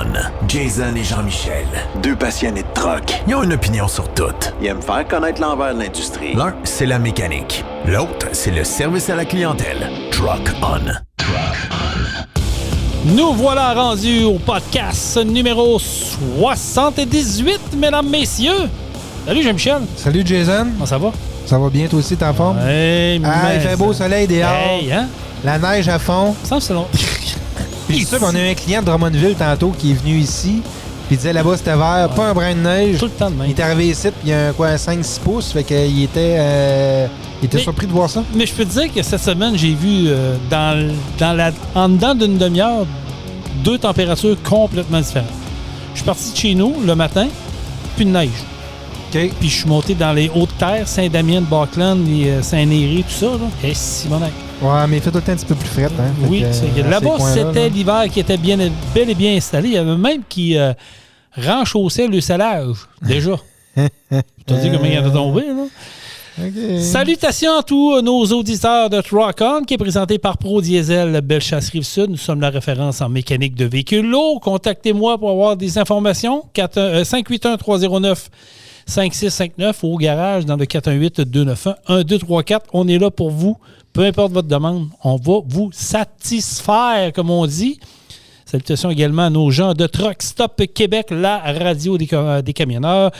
On. Jason et Jean-Michel. Deux passionnés de truck. Ils ont une opinion sur tout. Ils aiment faire connaître l'envers de l'industrie. L'un, c'est la mécanique. L'autre, c'est le service à la clientèle. Truck On. Nous voilà rendus au podcast numéro 78, mesdames, messieurs. Salut Jean-Michel. Salut Jason. Comment ça va? Ça va bien, toi aussi, t'es en forme? Hey, il fait beau soleil dehors. Hey, hein? La neige à fond. Ça me semble c'est long. Puis c'est sûr qu'on a eu un client de Drummondville tantôt qui est venu ici. Puis il disait là-bas c'était vert, pas un brin de neige. Tout le temps de même. Il est arrivé ici, puis il y a un 5-6 pouces. Fait qu'il était surpris de voir ça. Mais je peux te dire que cette semaine, j'ai vu en dedans d'une demi-heure, deux températures complètement différentes. Je suis parti de chez nous le matin, puis de neige. OK. Puis je suis monté dans les Hautes-Terres, Saint-Damien de Bachland, Saint-Néry, tout ça. Là. Et Simonac. Ouais, mais il fait tout le temps un petit peu plus frais. Hein? Oui, là-bas, c'était l'hiver qui était bel et bien installé. Il y avait même qui renchaussait le salage, déjà. Je te dis comment il a tombé, là. Okay. Salutations à tous nos auditeurs de Truck On, qui est présenté par Pro Diesel Bellechasse Rive-Sud. Nous sommes la référence en mécanique de véhicules lourds. Contactez-moi pour avoir des informations. 581-309-5659 au garage dans le 418-291-1234. On est là pour vous. Peu importe votre demande, on va vous satisfaire, comme on dit. Salutations également à nos gens de Truck Stop Québec, la radio des camionneurs,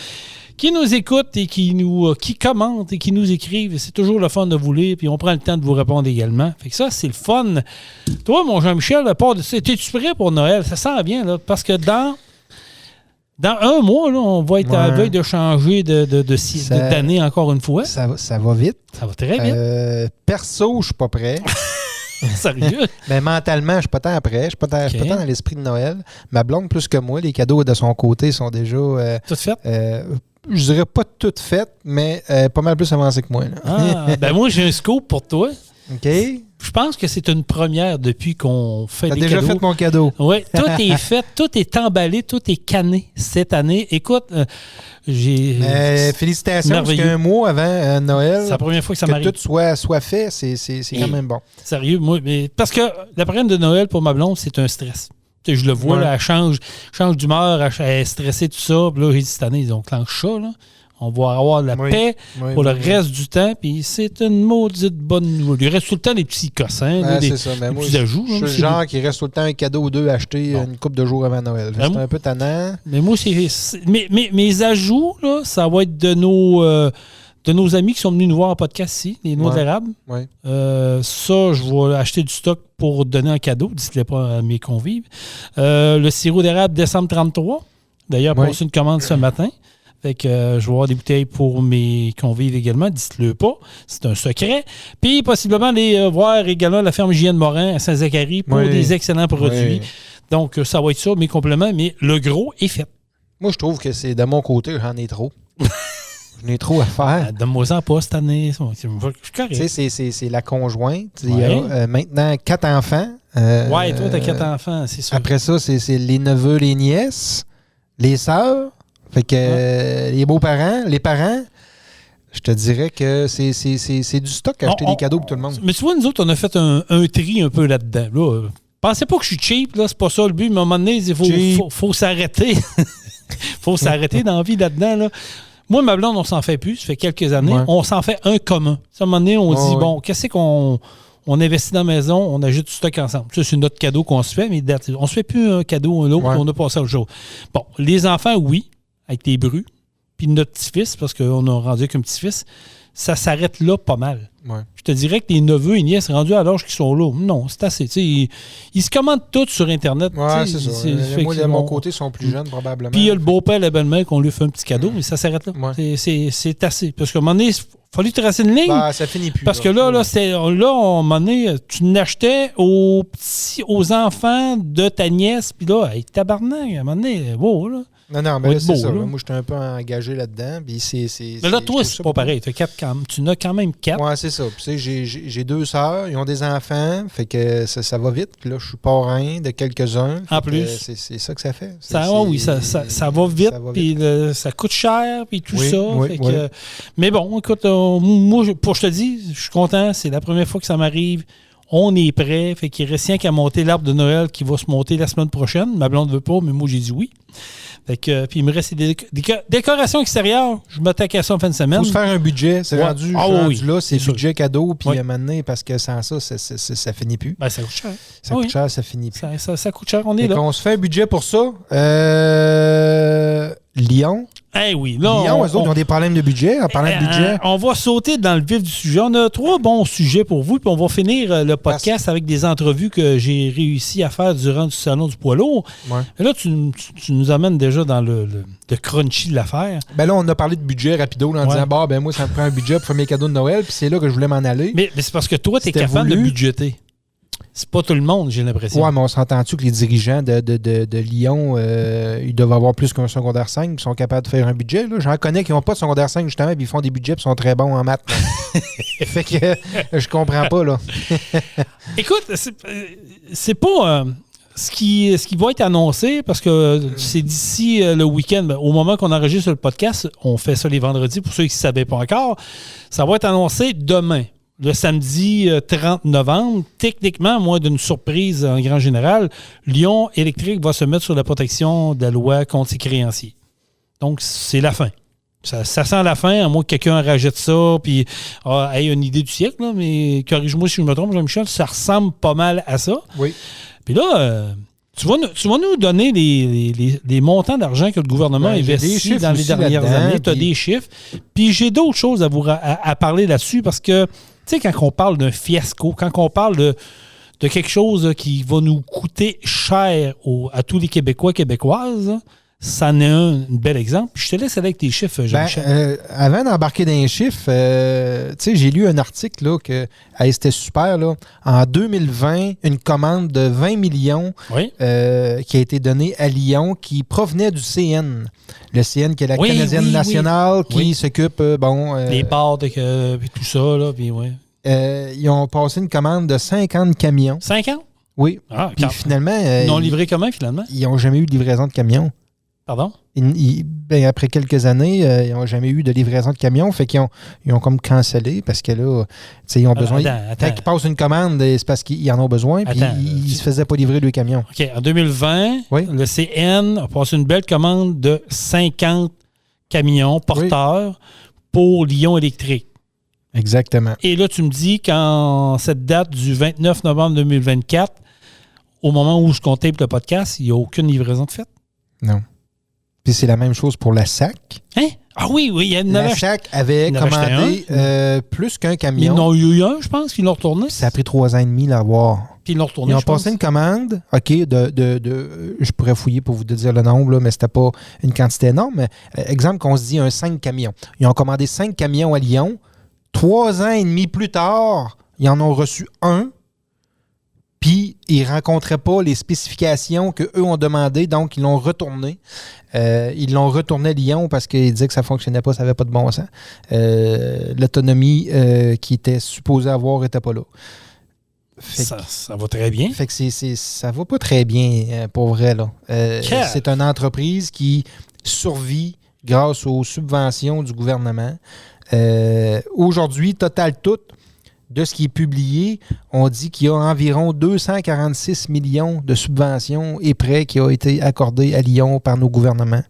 qui nous écoutent et qui commentent et qui nous écrivent. C'est toujours le fun de vous lire, puis on prend le temps de vous répondre également. Fait que ça, c'est le fun. Toi, mon Jean-Michel, t'es-tu prêt pour Noël? Ça sent bien, là, parce que dans un mois, là, on va être à la veille de changer d'année encore une fois. Ça va vite. Ça va très vite. Perso, je suis pas prêt. Sérieux? Mais mentalement, je suis pas tant prêt. Je suis pas tant dans l'esprit de Noël. Ma blonde, plus que moi, les cadeaux de son côté sont déjà... Toutes faites? Je dirais pas toutes faites, mais pas mal plus avancées que moi. Là. Ben moi, j'ai un scoop pour toi. OK. Je pense que c'est une première depuis qu'on fait des cadeaux. T'as déjà fait mon cadeau. Oui, tout est fait, tout est emballé, tout est canné cette année. Écoute, félicitations, merveilleux. parce qu'un mois avant Noël, c'est la première fois que ça m'arrive. tout soit fait, c'est quand même bon. Sérieux, moi, parce que la période de Noël pour ma blonde, c'est un stress. Tu sais, je le vois, là, elle change d'humeur, elle est stressée, tout ça. Puis là, j'ai dit cette année, ils ont clenché ça, là. On va avoir la paix pour le reste du temps, puis c'est une maudite bonne nouvelle. Il reste tout le temps des petits cossins, des petits ajouts. Je suis le genre qui reste tout le temps un cadeau ou deux acheté une couple de jours avant Noël. C'est un peu tannant. Mais moi, mes ajouts, là, ça va être de nos amis qui sont venus nous voir en podcast ici, les noix d'érable. Ouais. Ça, je vais acheter du stock pour donner un cadeau, dites-le pas à mes convives. Le sirop d'érable décembre 33. D'ailleurs, j'ai passé une commande ce matin. Fait que je vais avoir des bouteilles pour mes convives également. Dites-le pas. C'est un secret. Puis possiblement aller voir également la ferme J.N. Morin à Saint-Zacharie pour des excellents produits. Donc, ça va être ça, mes compléments. Mais le gros est fait. Moi, je trouve que c'est de mon côté, j'en ai trop. J'en ai trop à faire. Donne-moi-en pas cette année. C'est correct. Tu sais, c'est la conjointe. Il y a maintenant 4 enfants. Toi, t'as 4 enfants, c'est sûr. Après ça, c'est les neveux, les nièces, les sœurs. Fait que les beaux-parents, les parents, je te dirais que c'est du stock à acheter des cadeaux pour tout le monde. Mais tu vois, nous autres, on a fait un tri un peu là-dedans. Là. Pensez pas que je suis cheap, là, c'est pas ça le but, mais à un moment donné, il faut s'arrêter. Faut s'arrêter dans la vie là-dedans. Là. Moi, ma blonde, on s'en fait plus, ça fait quelques années. Ouais. On s'en fait un commun. À un moment donné, on dit, bon, qu'est-ce qu'on investit dans la maison, on ajoute du stock ensemble. Ça, c'est notre cadeau qu'on se fait, mais on se fait plus un cadeau, un autre, on a passé à autre chose. Bon, les enfants, oui. Avec tes brus, puis notre petit-fils, parce qu'on a rendu avec un petit-fils, ça s'arrête là pas mal. Ouais. Je te dirais que les neveux et nièces rendus à l'âge qui sont là, non, c'est assez. Ils se commandent tout sur Internet. Oui, c'est ça. Moi, de mon côté, ils sont plus jeunes, probablement. Puis il y a le beau-père et la belle-mère qu'on lui fait un petit cadeau, mais ça s'arrête là. Ouais. C'est assez. Parce qu'à un moment donné, il fallait tracer une ligne. Ça finit plus. Parce que là, à un moment donné, tu n'achetais aux enfants de ta nièce, puis là, hey, tabarnak, à un moment donné, beau, là. Non, mais là, c'est ça. Là. Moi, j'étais un peu engagé là-dedans. Mais là, toi, c'est pas pareil. Tu as quand même 4. Oui, c'est ça. Puis, j'ai 2 sœurs. Ils ont des enfants. Fait que ça va vite. Puis là, je suis parrain de quelques-uns. En plus. C'est ça que ça fait. Ça va vite. Puis ça coûte cher. Puis tout ça. Fait que, mais bon, écoute, moi, je te dis, je suis content. C'est la première fois que ça m'arrive. On est prêt. Fait qu'il reste rien qu'à monter l'arbre de Noël qui va se monter la semaine prochaine. Ma blonde ne veut pas, mais moi, j'ai dit oui. Fait que, puis il me reste des décorations extérieures. Je m'attaque à ça en fin de semaine. Il faut se faire un budget. C'est rendu là, c'est budget cadeau. Puis à un moment donné, parce que sans ça finit plus. Ben, ça coûte cher. Ça coûte cher, ça finit plus. Ça coûte cher, on est là. On se fait un budget pour ça. Lyon. Oui. Là, Lyon, eux autres, ils ont des problèmes de budget. En parlant de budget. On va sauter dans le vif du sujet. On a 3 bons sujets pour vous. Puis on va finir le podcast avec des entrevues que j'ai réussi à faire durant le Salon du poids lourd. Ouais. Et là, tu nous amènes déjà dans le crunchy de l'affaire. Ben là, on a parlé de budget rapido en disant, moi, ça me prend un budget pour faire mes cadeaux de Noël. Puis c'est là que je voulais m'en aller. Mais c'est parce que toi, tu es capable de budgéter. C'est pas tout le monde, j'ai l'impression. Ouais, mais on s'entend-tu que les dirigeants de Lyon, ils doivent avoir plus qu'un secondaire 5, ils sont capables de faire un budget. Là. J'en connais qui n'ont pas de secondaire 5, justement, puis ils font des budgets, puis sont très bons en maths. Fait que je comprends pas, là. Écoute, c'est pas ce qui va être annoncé, parce que c'est d'ici le week-end, au moment qu'on enregistre le podcast, on fait ça les vendredis, pour ceux qui ne savaient pas encore, ça va être annoncé demain. Le samedi 30 novembre, techniquement, moins d'une surprise en grand général, Lyon Électrique va se mettre sur la protection de la loi contre ses créanciers. Donc, c'est la fin. Ça sent la fin, à moins que quelqu'un rajoute ça puis ait une idée du siècle, là, mais corrige-moi si je me trompe, Jean-Michel, ça ressemble pas mal à ça. Oui. Puis là, tu vas nous donner les montants d'argent que le gouvernement a investi dans les dernières années. Tu as des chiffres. Puis j'ai d'autres choses à parler là-dessus parce que tu sais, quand on parle d'un fiasco, quand on parle de quelque chose qui va nous coûter cher à tous les Québécois, Québécoises, ça en est un bel exemple. Je te laisse aller avec tes chiffres, Jean-Michel. Avant d'embarquer dans les chiffres, tu sais, j'ai lu un article là, que c'était super. Là. En 2020, une commande de 20 millions qui a été donnée à Lyon qui provenait du CN. Le CN, qui est la Canadienne nationale, qui s'occupe, les ports et tout ça, là, puis ils ont passé une commande de 50 camions. 50? Oui. Puis finalement... ils n'ont livré comment, finalement? Ils n'ont jamais eu de livraison de camions. Pardon? Après quelques années, ils n'ont jamais eu de livraison de camions. Fait qu'ils ont comme cancellé parce que là, ils ont besoin. Quand ils passent une commande, c'est parce qu'ils en ont besoin. Puis ils ne se faisaient pas livrer le camion. OK. En 2020, le CN a passé une belle commande de 50 camions porteurs pour Lyon Électrique. Exactement. Et là, tu me dis qu'en cette date du 29 novembre 2024, au moment où je tape le podcast, il n'y a aucune livraison de fait? Non. Puis c'est la même chose pour la SAC. Hein? Ah oui, il y a une La SAC avait commandé plus qu'un camion. Ils en ont eu un, je pense, qu'ils l'ont retourné. Ça a pris 3 ans et demi l'avoir. Puis ils l'ont retourné. Ils ont passé une commande, je pourrais fouiller pour vous dire le nombre, là, mais c'était pas une quantité énorme. Mais, exemple qu'on se dit un 5 camions. Ils ont commandé 5 camions à Lyon. 3 ans et demi plus tard, ils en ont reçu un. Puis, ils ne rencontraient pas les spécifications qu'eux ont demandées, donc ils l'ont retourné. Ils l'ont retourné à Lyon parce qu'ils disaient que ça ne fonctionnait pas, ça n'avait pas de bon sens. L'autonomie qu'ils étaient supposés avoir n'était pas là. Ça va très bien. Fait que ça va pas très bien, pour vrai. Là. C'est une entreprise qui survit grâce aux subventions du gouvernement. Aujourd'hui, total tout, de ce qui est publié, on dit qu'il y a environ 246 millions de subventions et prêts qui ont été accordés à Lyon par nos gouvernements.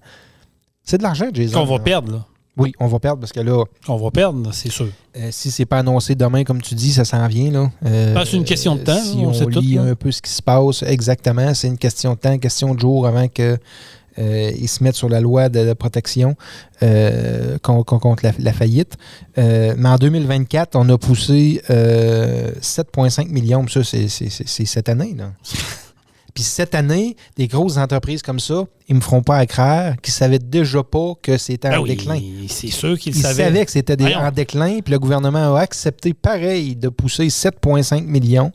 C'est de l'argent, Jason. Qu'on va perdre, là. Oui, on va perdre parce que là... On va perdre, c'est sûr. Si c'est pas annoncé demain, comme tu dis, ça s'en vient, là. C'est une question de temps. Si on lit un peu ce qui se passe, exactement, c'est une question de temps, question de jours avant que... ils se mettent sur la loi de protection contre la faillite. Mais en 2024, on a poussé 7,5 millions. Ça, c'est cette année. Là. Puis cette année, des grosses entreprises comme ça, ils ne me feront pas croire qu'ils ne savaient déjà pas que c'était en déclin. C'est sûr qu'ils savaient. Ils savaient que c'était en déclin, puis le gouvernement a accepté, pareil, de pousser 7,5 millions.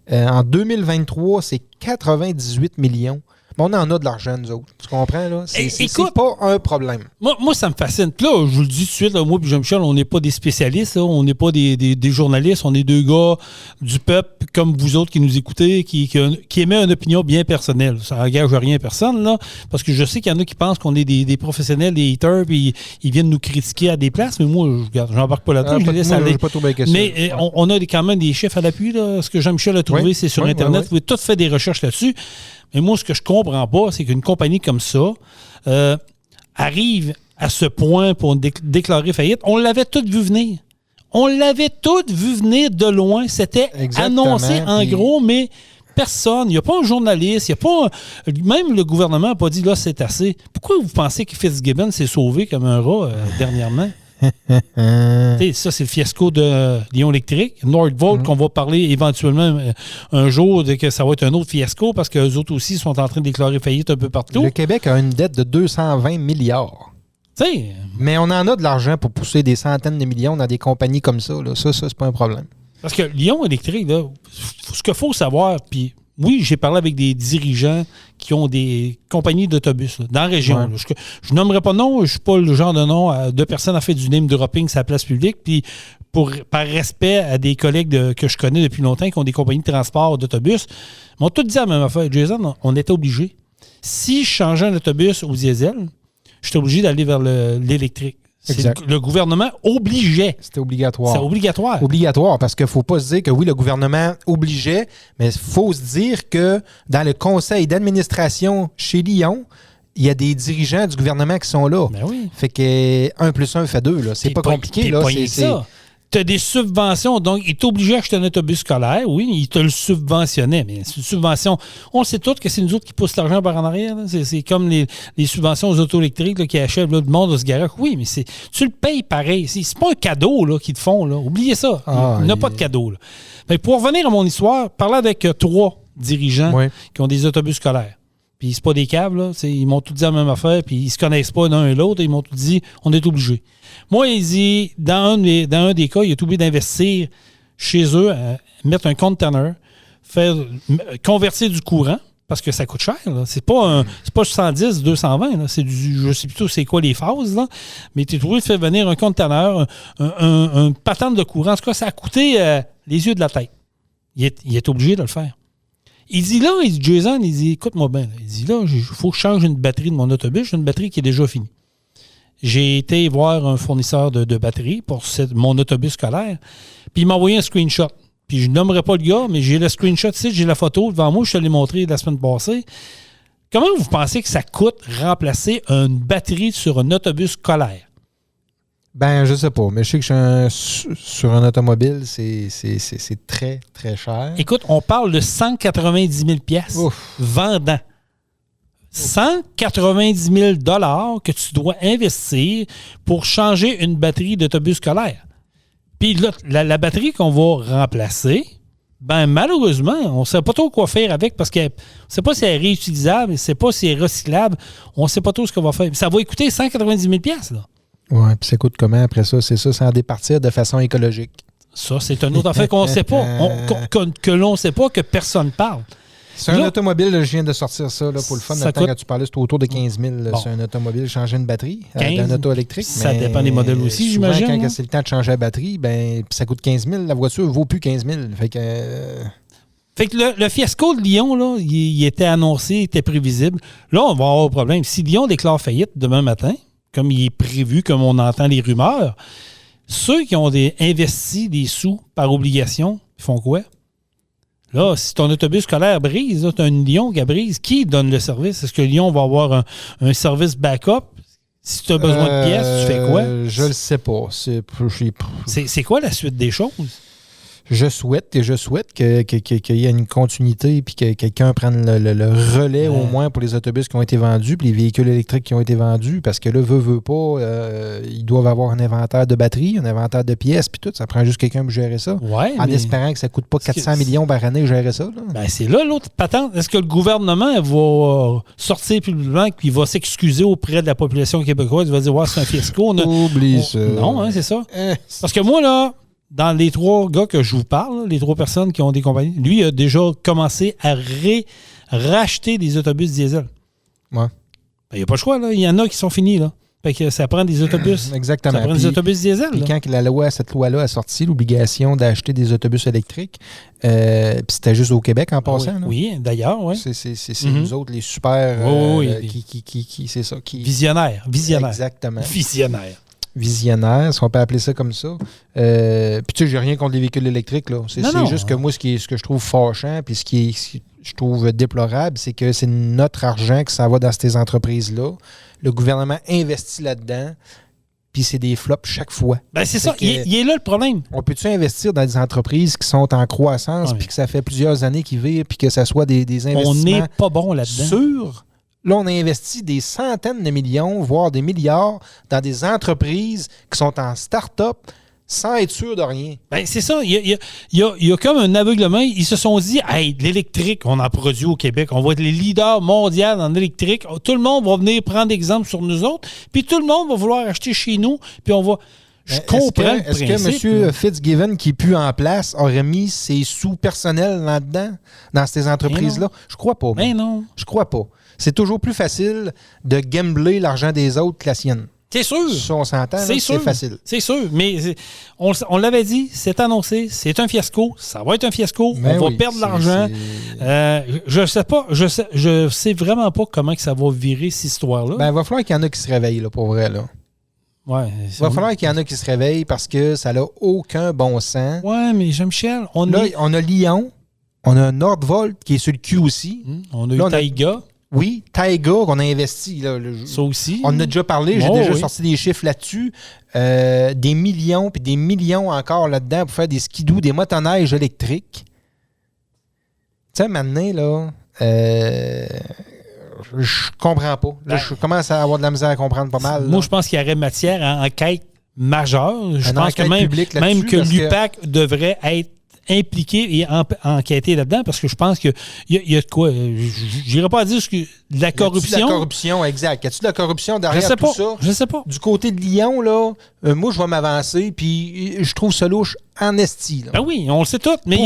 En 2023, c'est 98 millions Mais on en a de l'argent, nous autres. Tu comprends, là? C'est écoute, pas un problème. Moi, ça me fascine. Puis là, je vous le dis tout de suite, là, moi et Jean-Michel, on n'est pas des spécialistes, là, on n'est pas des journalistes, on est deux gars du peuple, comme vous autres qui nous écoutez, qui émet une opinion bien personnelle. Ça n'engage rien à personne, là, parce que je sais qu'il y en a qui pensent qu'on est des professionnels, des haters, puis ils viennent nous critiquer à des places, mais moi, j'embarque pas là-dedans, je les laisse aller. Mais on a quand même des chiffres à l'appui, là. Ce que Jean-Michel a trouvé, c'est sur Internet. Vous pouvez tout faire des recherches là-dessus. Mais moi, ce que je comprends pas, c'est qu'une compagnie comme ça arrive à ce point pour déclarer faillite. On l'avait tout vu venir. On l'avait tout vu venir de loin. C'était annoncé en gros, mais personne. Il n'y a pas un journaliste, il n'y a pas même le gouvernement n'a pas dit là, c'est assez. Pourquoi vous pensez que Fitzgibbon s'est sauvé comme un rat dernièrement? Ça, c'est le fiasco de Lion Électrique. Nordvolt, qu'on va parler éventuellement un jour de que ça va être un autre fiasco parce qu'eux autres aussi sont en train de déclarer faillite un peu partout. Le Québec a une dette de 220 milliards. T'sais, mais on en a de l'argent pour pousser des centaines de millions dans des compagnies comme ça. Là. Ça, c'est pas un problème. Parce que Lion Électrique, là, ce qu'il faut savoir, puis oui, j'ai parlé avec des dirigeants qui ont des compagnies d'autobus là, dans la région. Ouais. Je nommerai pas de nom, je ne suis pas le genre de nom de personne à faire du name dropping sur la place publique. Puis par respect à des collègues que je connais depuis longtemps qui ont des compagnies de transport d'autobus, m'ont tout dit la même affaire. Jason, on était obligé. Si je changeais un autobus au diesel, j'étais obligé d'aller vers l'électrique. Le gouvernement obligeait. C'était obligatoire. C'est obligatoire. Obligatoire, parce qu'il ne faut pas se dire que oui, le gouvernement obligeait, mais il faut se dire que dans le conseil d'administration chez Lion, il y a des dirigeants du gouvernement qui sont là. Ben oui. Fait que 1 + 1 fait 2. Là. C'est pas compliqué. Là. Tu as des subventions, donc il t'obligeait à acheter un autobus scolaire, oui, il te le subventionnait, mais c'est une subvention. On sait tous que c'est nous autres qui poussent l'argent par en arrière. C'est comme les subventions aux autos électriques là, qui achèvent là, le monde de ce garage. Oui, mais tu le payes pareil. C'est pas un cadeau là, qu'ils te font. Là. Oubliez ça. Il n'y a pas de cadeau. Là. Mais pour revenir à mon histoire, parler avec 3 dirigeants qui ont des autobus scolaires. Puis c'est pas des câbles, là. Ils m'ont tout dit la même affaire, puis ils se connaissent pas l'un et l'autre, ils m'ont tout dit, on est obligé. Moi, il dit, dans un des cas, il est obligé d'investir chez eux, mettre un container, convertir du courant, parce que ça coûte cher. Là. C'est pas 110, 220, là. C'est je sais plutôt c'est quoi les phases, là. Mais tu es obligé de faire venir un container, un patente de courant. En tout cas, ça a coûté les yeux de la tête. Il est obligé de le faire. Il dit Jason, il dit, écoute-moi bien, il dit là, il faut que je change une batterie de mon autobus. J'ai une batterie qui est déjà finie. J'ai été voir un fournisseur de batterie pour mon autobus scolaire, puis il m'a envoyé un screenshot. Puis je ne nommerai pas le gars, mais j'ai le screenshot ici, j'ai la photo devant moi, je te l'ai montré la semaine passée. Comment vous pensez que ça coûte remplacer une batterie sur un autobus scolaire? Ben, je sais pas, mais je sais que sur un automobile, c'est très, très cher. Écoute, on parle de 190 000 vendant. 190 000 que tu dois investir pour changer une batterie d'autobus scolaire. Puis là, la batterie qu'on va remplacer, ben malheureusement, on ne sait pas trop quoi faire avec parce qu'on ne sait pas si elle est réutilisable, on ne sait pas si elle est recyclable, on ne sait pas trop ce qu'on va faire. Ça va coûter 190 000 là. Oui, puis ça coûte comment après ça? C'est ça, c'est en départir de façon écologique. Ça, c'est une autre affaire qu'on ne sait pas, que l'on ne sait pas, que personne parle. C'est un automobile, là, je viens de sortir ça là, pour le fun. Le temps que tu parlais, c'était autour de 15 000. Bon. C'est un automobile, changer une batterie d'un auto électrique. Ça dépend des modèles aussi, j'imagine. Quand c'est le temps de changer la batterie, ben, ça coûte 15 000. La voiture ne vaut plus 15 000. Fait que le fiasco de Lyon, là, il était annoncé, il était prévisible. Là, on va avoir un problème. Si Lyon déclare faillite demain matin, comme il est prévu, comme on entend les rumeurs, ceux qui ont investi des sous par obligation, ils font quoi? Là, si ton autobus scolaire brise, tu as une Lyon qui brise, qui donne le service? Est-ce que Lyon va avoir un service backup? Si tu as besoin de pièces, tu fais quoi? Je le sais pas. C'est quoi la suite des choses? Je souhaite qu'il y ait une continuité et que quelqu'un prenne le relais au moins pour les autobus qui ont été vendus puis les véhicules électriques qui ont été vendus parce que là, veut pas, ils doivent avoir un inventaire de batteries, un inventaire de pièces puis tout. Ça prend juste quelqu'un pour gérer ça. Ouais, en espérant que ça ne coûte pas 400 millions par année gérer ça. Là. Ben c'est là l'autre patente. Est-ce que le gouvernement va sortir publiquement et va s'excuser auprès de la population québécoise? Il va dire, ouais, c'est un fiasco. Oublie ça. Non, c'est ça. Parce que moi, là, dans les 3 gars que je vous parle, les 3 personnes qui ont des compagnies, lui a déjà commencé à racheter des autobus diesel. Ouais. Il n'y a pas le choix, là. Il y en a qui sont finis, là. Fait que ça prend des autobus. Exactement. Ça prend des autobus diesel. Puis là. quand cette loi-là a sorti, l'obligation d'acheter des autobus électriques, puis c'était juste au Québec en passant. Là. Oui, d'ailleurs, oui. C'est nous autres, les super... qui c'est ça. Visionnaires. Exactement. Visionnaire, si on peut appeler ça comme ça. Puis tu sais, j'ai rien contre les véhicules électriques. Là. C'est juste que moi, ce que je trouve fâchant, puis ce que je trouve déplorable, c'est que c'est notre argent qui s'en va dans ces entreprises-là. Le gouvernement investit là-dedans, puis c'est des flops chaque fois. Ben c'est ça, il est là le problème. On peut-tu investir dans des entreprises qui sont en croissance, puis que ça fait plusieurs années qu'ils vivent, puis que ça soit des investissements... On n'est pas bon là-dedans. Sûrs. Là, on a investi des centaines de millions, voire des milliards, dans des entreprises qui sont en start-up sans être sûr de rien. Ben c'est ça. Il y a comme un aveuglement. Ils se sont dit, hey, l'électrique, on en produit au Québec. On va être les leaders mondiaux en électrique. Tout le monde va venir prendre exemple sur nous autres. Puis tout le monde va vouloir acheter chez nous. Puis on va... Je comprends le principe. Est-ce que M. Fitzgibbon, qui est plus en place, aurait mis ses sous personnels là-dedans, dans ces entreprises-là? Je crois pas. Mais non. Je crois pas. C'est toujours plus facile de gambler l'argent des autres que la sienne. C'est sûr. Ça, on s'entend, c'est facile. C'est sûr, mais on l'avait dit, c'est annoncé, c'est un fiasco, ça va être un fiasco, on va perdre de l'argent. Je sais pas, je sais vraiment pas comment que ça va virer, cette histoire-là. Ben, il va falloir qu'il y en a qui se réveillent, là, pour vrai, là. Ouais, il va falloir qu'il y en a qui se réveillent parce que ça n'a aucun bon sens. Ouais, mais Jean-Michel, on a Lyon, on a Nordvolt qui est sur le cul aussi. On a eu Taïga. Oui, Taïga, qu'on a investi. Là, ça aussi. On en a déjà parlé, j'ai déjà sorti des chiffres là-dessus. Des millions, puis des millions encore là-dedans pour faire des skidoo, des motoneiges électriques. Tu sais, maintenant, là, je comprends pas. Là, je commence à avoir de la misère à comprendre pas mal. Moi, je pense qu'il y aurait matière à enquête majeure. Je pense que même que l'UPAC devrait être impliqué et enquêter là-dedans parce que je pense qu'il y a de quoi. Je n'irais pas dire de la corruption. Y a-tu de la corruption, exact. Y a-tu de la corruption derrière tout ça? Je sais pas. Du côté de Lyon, là, moi, je vais m'avancer puis je trouve ça louche en esti. Là. Ben oui, on le sait tout. Mais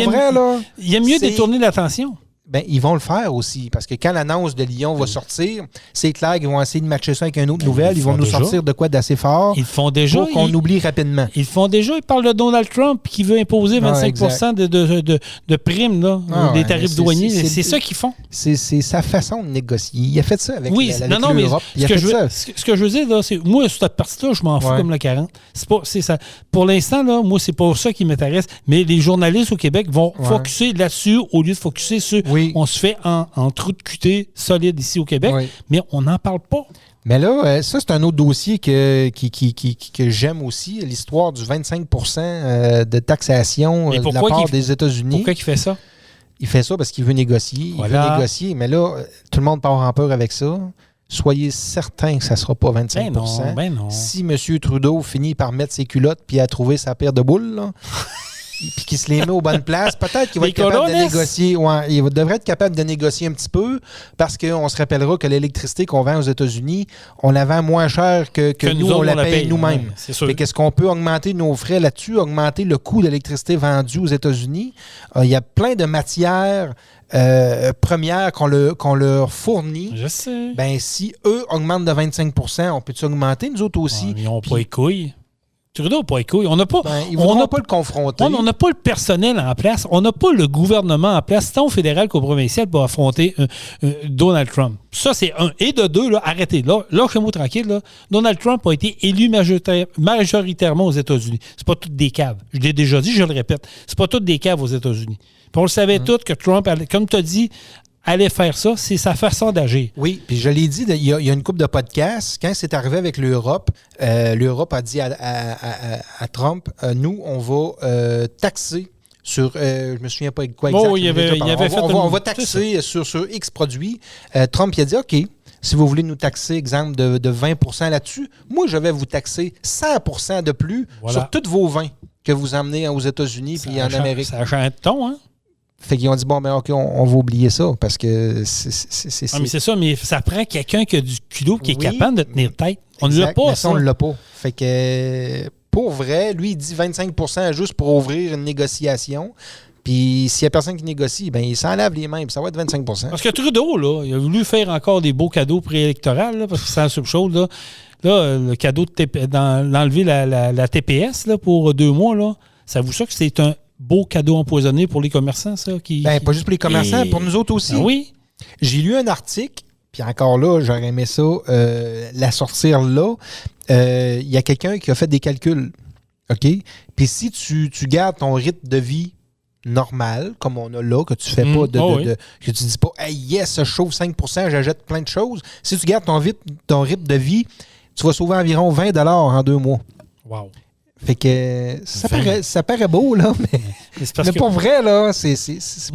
il y a mieux détourner l'attention. Ben, ils vont le faire aussi, parce que quand l'annonce de Lyon va sortir, c'est clair qu'ils vont essayer de matcher ça avec une autre nouvelle. Ils vont nous sortir de quoi d'assez fort. Ils font déjà. Pour qu'on oublie rapidement. Ils font déjà. Ils parlent de Donald Trump qui veut imposer 25% de primes, là, des tarifs douaniers. C'est ça qu'ils font. C'est sa façon de négocier. Il a fait ça avec l'Europe. Mais ce que je veux dire, là, c'est moi, sur cette partie-là, je m'en fous comme le 40. C'est ça. Pour l'instant, là, moi, c'est pas ça qui m'intéresse. Mais les journalistes au Québec vont focusser là-dessus au lieu de focusser sur. On se fait en trou de QT solide ici au Québec, mais on n'en parle pas. Mais là, ça, c'est un autre dossier que j'aime aussi, l'histoire du 25% de taxation de la part des États-Unis. Pourquoi il fait ça? Il fait ça parce qu'il veut négocier. Voilà. Il veut négocier, mais là, tout le monde part en peur avec ça. Soyez certains que ça ne sera pas 25%. Ben non. Si M. Trudeau finit par mettre ses culottes puis à trouver sa paire de boules, là, puis qu'il se les met aux bonnes places, peut-être qu'il va être capable de négocier. Ouais, il devrait être capable de négocier un petit peu parce qu'on se rappellera que l'électricité qu'on vend aux États-Unis, on la vend moins cher que nous, on la paye nous-mêmes. Qu'est-ce qu'on peut augmenter nos frais là-dessus, augmenter le coût de l'électricité vendue aux États-Unis? Il y a plein de matières premières qu'on leur fournit. Je sais. Ben, si eux augmentent de 25%, on peut-tu augmenter, nous autres aussi? Ils n'ont pas les couilles. Trudeau n'a pas les couilles. On n'a pas, ils ne vont pas le confronter. On n'a pas le personnel en place. On n'a pas le gouvernement en place, tant au fédéral qu'au provincial, pour affronter Donald Trump. Ça, c'est un. Et de deux, là, arrêtez. Là, chez moi tranquille, là, Donald Trump a été élu majoritairement aux États-Unis. C'est pas toutes des caves. Je l'ai déjà dit, je le répète. C'est pas toutes des caves aux États-Unis. Puis on le savait tous que Trump, comme tu as dit, allait faire ça, c'est sa façon d'agir. Oui, puis je l'ai dit, il y a une couple de podcasts, quand c'est arrivé avec l'Europe, l'Europe a dit à Trump, nous, on va taxer sur, je me souviens pas de quoi exactement. On va taxer sur X produits. Trump, il a dit, OK, si vous voulez nous taxer, exemple, de 20% là-dessus, moi, je vais vous taxer 100% de plus sur tous vos vins que vous emmenez aux États-Unis puis en Amérique. Ça a changé de ton, hein? Fait qu'ils ont dit, bon, ben OK, on va oublier ça parce que c'est... Ah, mais c'est ça, mais ça prend quelqu'un qui a du culot qui est capable de tenir tête. On ne l'a pas, ça. On ne l'a pas. Fait que, pour vrai, lui, il dit 25% juste pour ouvrir une négociation. Puis s'il n'y a personne qui négocie, ben il s'en lave les mains, puis ça va être 25 %. Parce que Trudeau, là, il a voulu faire encore des beaux cadeaux préélectoraux, là, parce que c'est la soupe chaude, là. Là, le cadeau d'enlever la TPS là, pour 2 mois, là, ça vous ça que c'est un beau cadeau empoisonné pour les commerçants, ça? Pas juste pour les commerçants, pour nous autres aussi. Ben oui. J'ai lu un article, puis encore là, j'aurais aimé ça, la sortir là. Il y a quelqu'un qui a fait des calculs, OK? Puis si tu gardes ton rythme de vie normal, comme on a là, que tu fais pas que tu dis pas « Hey, yes, je chauffe 5 % j'achète plein de choses ». Si tu gardes ton rythme de vie, tu vas sauver environ 20 $ en 2 mois. Wow. Fait que ça paraît beau, là, mais pour vrai, là, c'est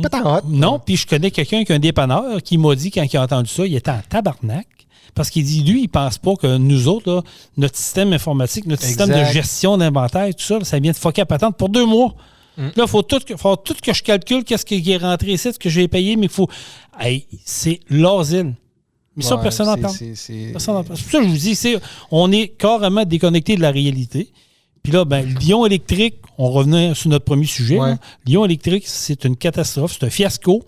pas tant hot. Non, puis je connais quelqu'un qui a un dépanneur qui m'a dit, quand il a entendu ça, il était en tabarnak. Parce qu'il dit, lui, il pense pas que nous autres, là, notre système informatique, notre système de gestion d'inventaire, tout ça, là, ça vient de fucker à patente pour 2 mois. Là, il faut tout que je calcule qu'est-ce qui est rentré ici, ce que j'ai payé, mais il faut... Hey, c'est l'asile. Mais ça, personne n'en parle. Personne n'en parle. C'est pour ça que je vous dis, on est carrément déconnecté de la réalité. Puis là, Lyon électrique, on revenait sur notre premier sujet. Ouais. Là. Lyon électrique, c'est une catastrophe, c'est un fiasco.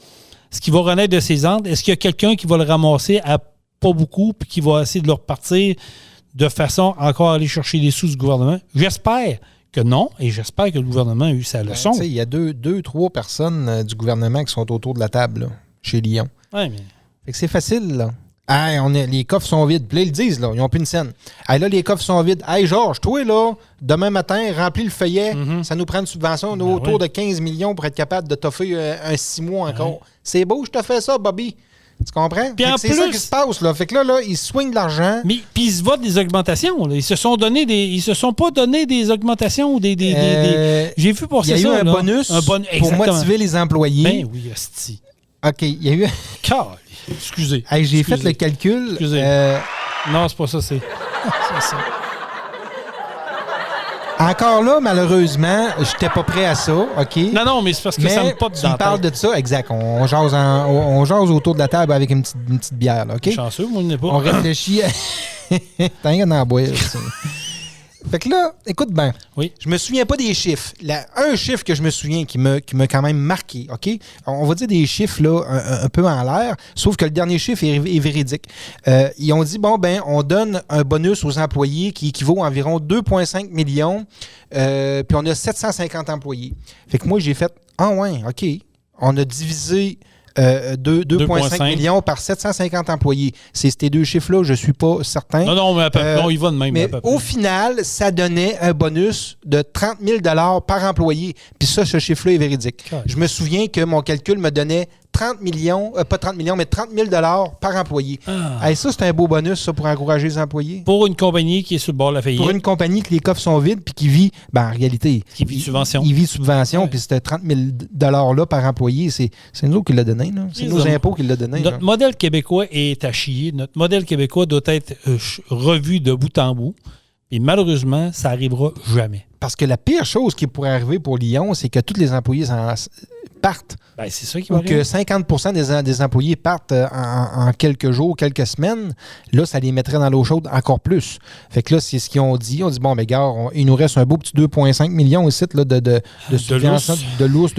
Ce qui va renaître de ses cendres, est-ce qu'il y a quelqu'un qui va le ramasser à pas beaucoup puis qui va essayer de le repartir de façon à encore aller chercher des sous du gouvernement? J'espère que non, et j'espère que le gouvernement a eu sa leçon. Il y a 2-3 personnes du gouvernement qui sont autour de la table là, chez Lyon. Ouais, mais... Fait que c'est facile, là. Hey, les coffres sont vides. Puis là, ils le disent, là. Ils n'ont plus une scène. Hey, là, les coffres sont vides. Hey, Georges, toi, là, demain matin, remplis le feuillet. Ça nous prend une subvention autour de 15 millions pour être capable de t'offrir un 6 mois encore. Ouais. C'est beau, je te fais ça, Bobby. Tu comprends? C'est ça qui se passe, là. Fait que là, ils swingent de l'argent. Mais puis ils se votent des augmentations. Là. Ils se sont pas donné des augmentations ou des j'ai vu pour ça. Il y a eu un bonus pour motiver les employés. Ben oui, hostie. OK, il y a eu... Excusez. Hey, j'ai fait le calcul. Excusez. Non, c'est pas ça, c'est ça. Encore là, malheureusement, j'étais pas prêt à ça, OK? Non, mais c'est parce que ça me pop dans la tête. Tu parles de ça, exact. On jase autour de la table avec une petite bière, là, OK? Chanceux, moi, je n'ai pas. On réfléchit à... T'as rien à en boire, ça. Fait que là, écoute bien, je me souviens pas des chiffres. Un chiffre que je me souviens qui m'a quand même marqué, OK? On va dire des chiffres là un peu en l'air, sauf que le dernier chiffre est véridique. Ils ont dit, on donne un bonus aux employés qui équivaut à environ 2,5 millions, puis on a 750 employés. Fait que moi, j'ai fait, OK, on a divisé... 2,5 millions par 750 employés. C'est ces 2 chiffres-là, je ne suis pas certain. Non, mais il va de même. Mais au final, ça donnait un bonus de 30 000 $ par employé. Puis ça, ce chiffre-là est véridique. Je me souviens que mon calcul me donnait 30 millions, pas 30 millions, mais 30 000 $ par employé. Hey, ça, c'est un beau bonus, ça, pour encourager les employés. Pour une compagnie qui est sur le bord de la faillite. Pour une compagnie que les coffres sont vides puis qui vit, en réalité... Qui vit de subvention. Il vit de subvention, puis c'était 30 000 $ là par employé. C'est nous autres qui l'a donné, là. C'est nos impôts qui l'a donné. Notre modèle québécois est à chier. Notre modèle québécois doit être revu de bout en bout. Et malheureusement, ça n'arrivera jamais. Parce que la pire chose qui pourrait arriver pour Lyon, c'est que tous les employés partent. C'est ça qui va arriver. Ou que 50 % des employés partent en quelques jours, quelques semaines. Là, ça les mettrait dans l'eau chaude encore plus. Fait que là, c'est ce qu'ils ont dit. On dit, gars, il nous reste un beau petit 2,5 millions ici là, de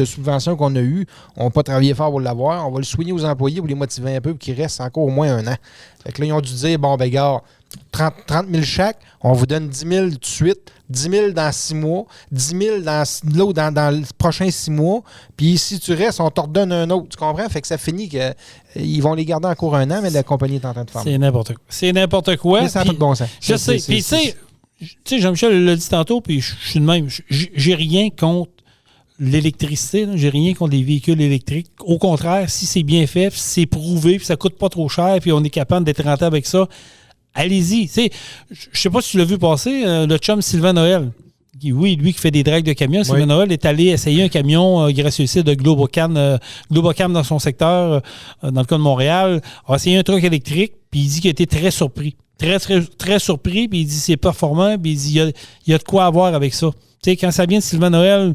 subventions qu'on a eues. On va pas travailler fort pour l'avoir. On va le soigner aux employés pour les motiver un peu pour qu'il reste encore au moins 1 an. Fait que là, ils ont dû dire, gars, 30 000 chaque, on vous donne 10 000 tout de suite, 10 000 dans 6 mois, 10 000 dans les prochains 6 mois, puis si tu restes, on t'en redonne un autre. Tu comprends? Fait que ça finit qu'ils vont les garder encore 1 an, mais la compagnie est en train de faire. C'est n'importe quoi. Mais ça n'a pas de bon sens. Je sais. Puis tu sais, Jean-Michel l'a dit tantôt, puis je suis de même. J'ai rien contre l'électricité, j'ai rien contre les véhicules électriques. Au contraire, si c'est bien fait, si c'est prouvé, puis ça coûte pas trop cher, puis on est capable d'être rentable avec ça, allez-y. Je sais pas si tu l'as vu passer, le chum Sylvain Noël. Oui, lui qui fait des drags de camions. Sylvain Noël est allé essayer un camion gracieux de Globocam dans son secteur, dans le cas de Montréal, a essayé un truck électrique, puis il dit qu'il a été très surpris. Très, très, très surpris, puis il dit c'est performant, puis il dit il y a de quoi avoir avec ça. Tu sais, quand ça vient de Sylvain Noël,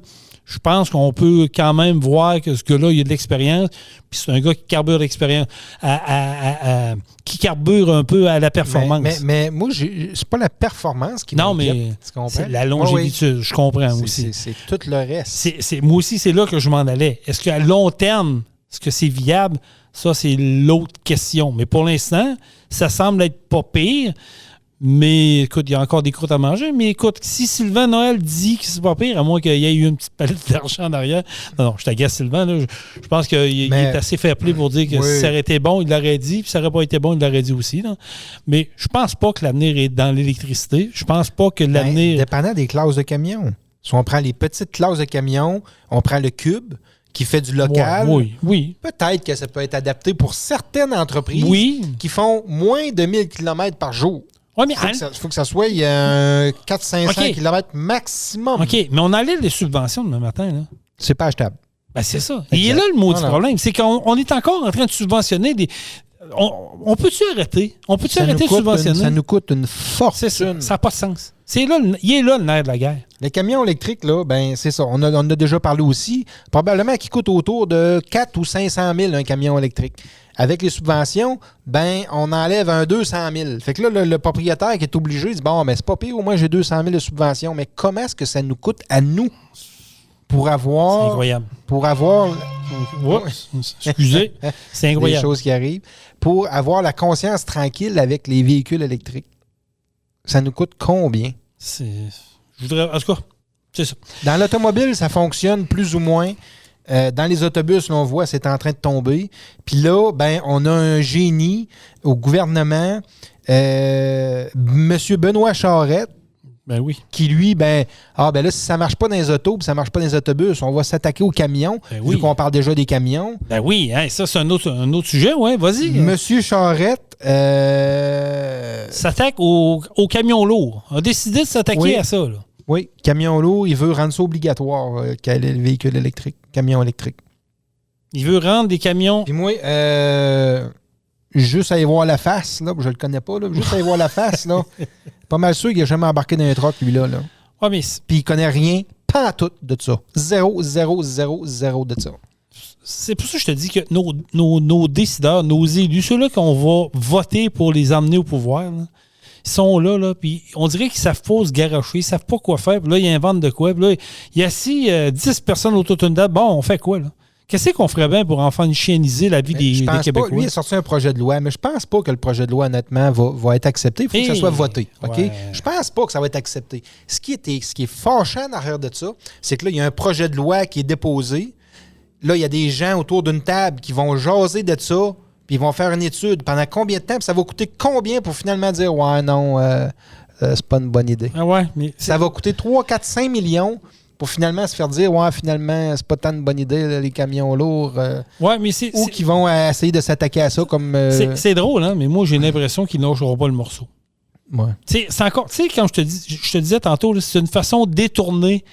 Je pense qu'on peut quand même voir que ce gars-là, il a de l'expérience. Puis c'est un gars qui carbure l'expérience, qui carbure un peu à la performance. Mais moi, c'est pas la performance qui m'inquiète. Non, mais c'est la longévité, je comprends aussi. C'est tout le reste. Moi aussi, c'est là que je m'en allais. Est-ce qu'à long terme, est-ce que c'est viable? Ça, c'est l'autre question. Mais pour l'instant, ça semble être pas pire. Mais écoute, il y a encore des croûtes à manger. Mais écoute, si Sylvain Noël dit que c'est pas pire, à moins qu'il y ait eu une petite palette d'argent en arrière. Non, je t'agace Sylvain. Là. Je pense qu'il est assez fair-play pour dire que si ça aurait été bon, il l'aurait dit. Puis si ça n'aurait pas été bon, il l'aurait dit aussi. Là. Mais je pense pas que l'avenir est dans l'électricité. Je pense pas que l'avenir... Dépendant des classes de camions. Si on prend les petites classes de camions, on prend le cube qui fait du local. Oui. Peut-être que ça peut être adapté pour certaines entreprises qui font moins de 1000 km par jour. Ouais, mais il faut que ça soit 400-500 km maximum. OK, mais on enlève les subventions demain matin. Là. C'est pas achetable. Ben, c'est ça. Il est là le maudit problème. C'est qu'on est encore en train de subventionner des... On peut-tu arrêter? On peut-tu arrêter de subventionner? Ça nous coûte une fortune. Ça n'a pas de sens. Il est là le nerf de la guerre. Les camions électriques, là, ben c'est ça. On a déjà parlé aussi. Probablement qu'il coûte autour de 4 ou 500 000 un camion électrique. Avec les subventions, ben on enlève un 200 000. Fait que là, le propriétaire qui est obligé dit, bon, mais c'est pas pire, au moins j'ai 200 000 de subventions. Mais comment est-ce que ça nous coûte à nous pour avoir... C'est incroyable. Pour avoir... Excusez, c'est incroyable. Des choses qui arrivent. Pour avoir la conscience tranquille avec les véhicules électriques. Ça nous coûte combien? En tout cas, c'est ça. Dans l'automobile, ça fonctionne plus ou moins. Dans les autobus, là, on voit c'est en train de tomber. Puis là, ben, on a un génie au gouvernement, M. Benoît Charette, ben oui. qui lui, là, si ça ne marche pas dans les autos, puis ça ne marche pas dans les autobus, on va s'attaquer aux camions, vu qu'on parle déjà des camions. Ben oui, hein, ça, c'est un autre sujet, ouais, vas-y. M. Charette s'attaque aux camions lourds. A décidé de s'attaquer à ça, là. Oui, camion lourd, il veut rendre ça obligatoire, quel est le véhicule électrique, camion électrique. Il veut rendre des camions... Puis moi, juste aller voir la face, là, je le connais pas, là, juste aller voir la face, là, pas mal sûr qu'il n'a jamais embarqué dans un truck, lui-là. Là. Ouais, mais... Puis il connaît rien, pas tout de ça. 0 de ça. C'est pour ça que je te dis que nos décideurs, nos élus, ceux-là qu'on va voter pour les emmener au pouvoir, là, ils sont là, puis on dirait qu'ils ne savent pas se garocher, ils ne savent pas quoi faire, puis là, ils inventent de quoi. Puis là, il y a assis 10 personnes autour d'une table. Bon, on fait quoi, là? Qu'est-ce qu'on ferait bien pour enfin chieniser la vie des Québécois? Lui, il a sorti un projet de loi, mais je pense pas que le projet de loi, honnêtement, va être accepté. Il faut que ça soit voté. OK? Ouais. Je pense pas que ça va être accepté. Ce qui est fâchant en arrière de ça, c'est que là, il y a un projet de loi qui est déposé. Là, il y a des gens autour d'une table qui vont jaser de ça, puis ils vont faire une étude. Pendant combien de temps? Puis ça va coûter combien pour finalement dire « Ouais, non, c'est pas une bonne idée. » mais ça va coûter 3, 4, 5 millions pour finalement se faire dire « Ouais, finalement, c'est pas tant une bonne idée, là, les camions lourds. » Ou qui vont essayer de s'attaquer à ça comme... C'est drôle, hein? Mais moi, j'ai l'impression qu'ils n'oseront pas le morceau. Ouais. C'est encore... Tu sais, quand je te disais tantôt, là, c'est une façon détournée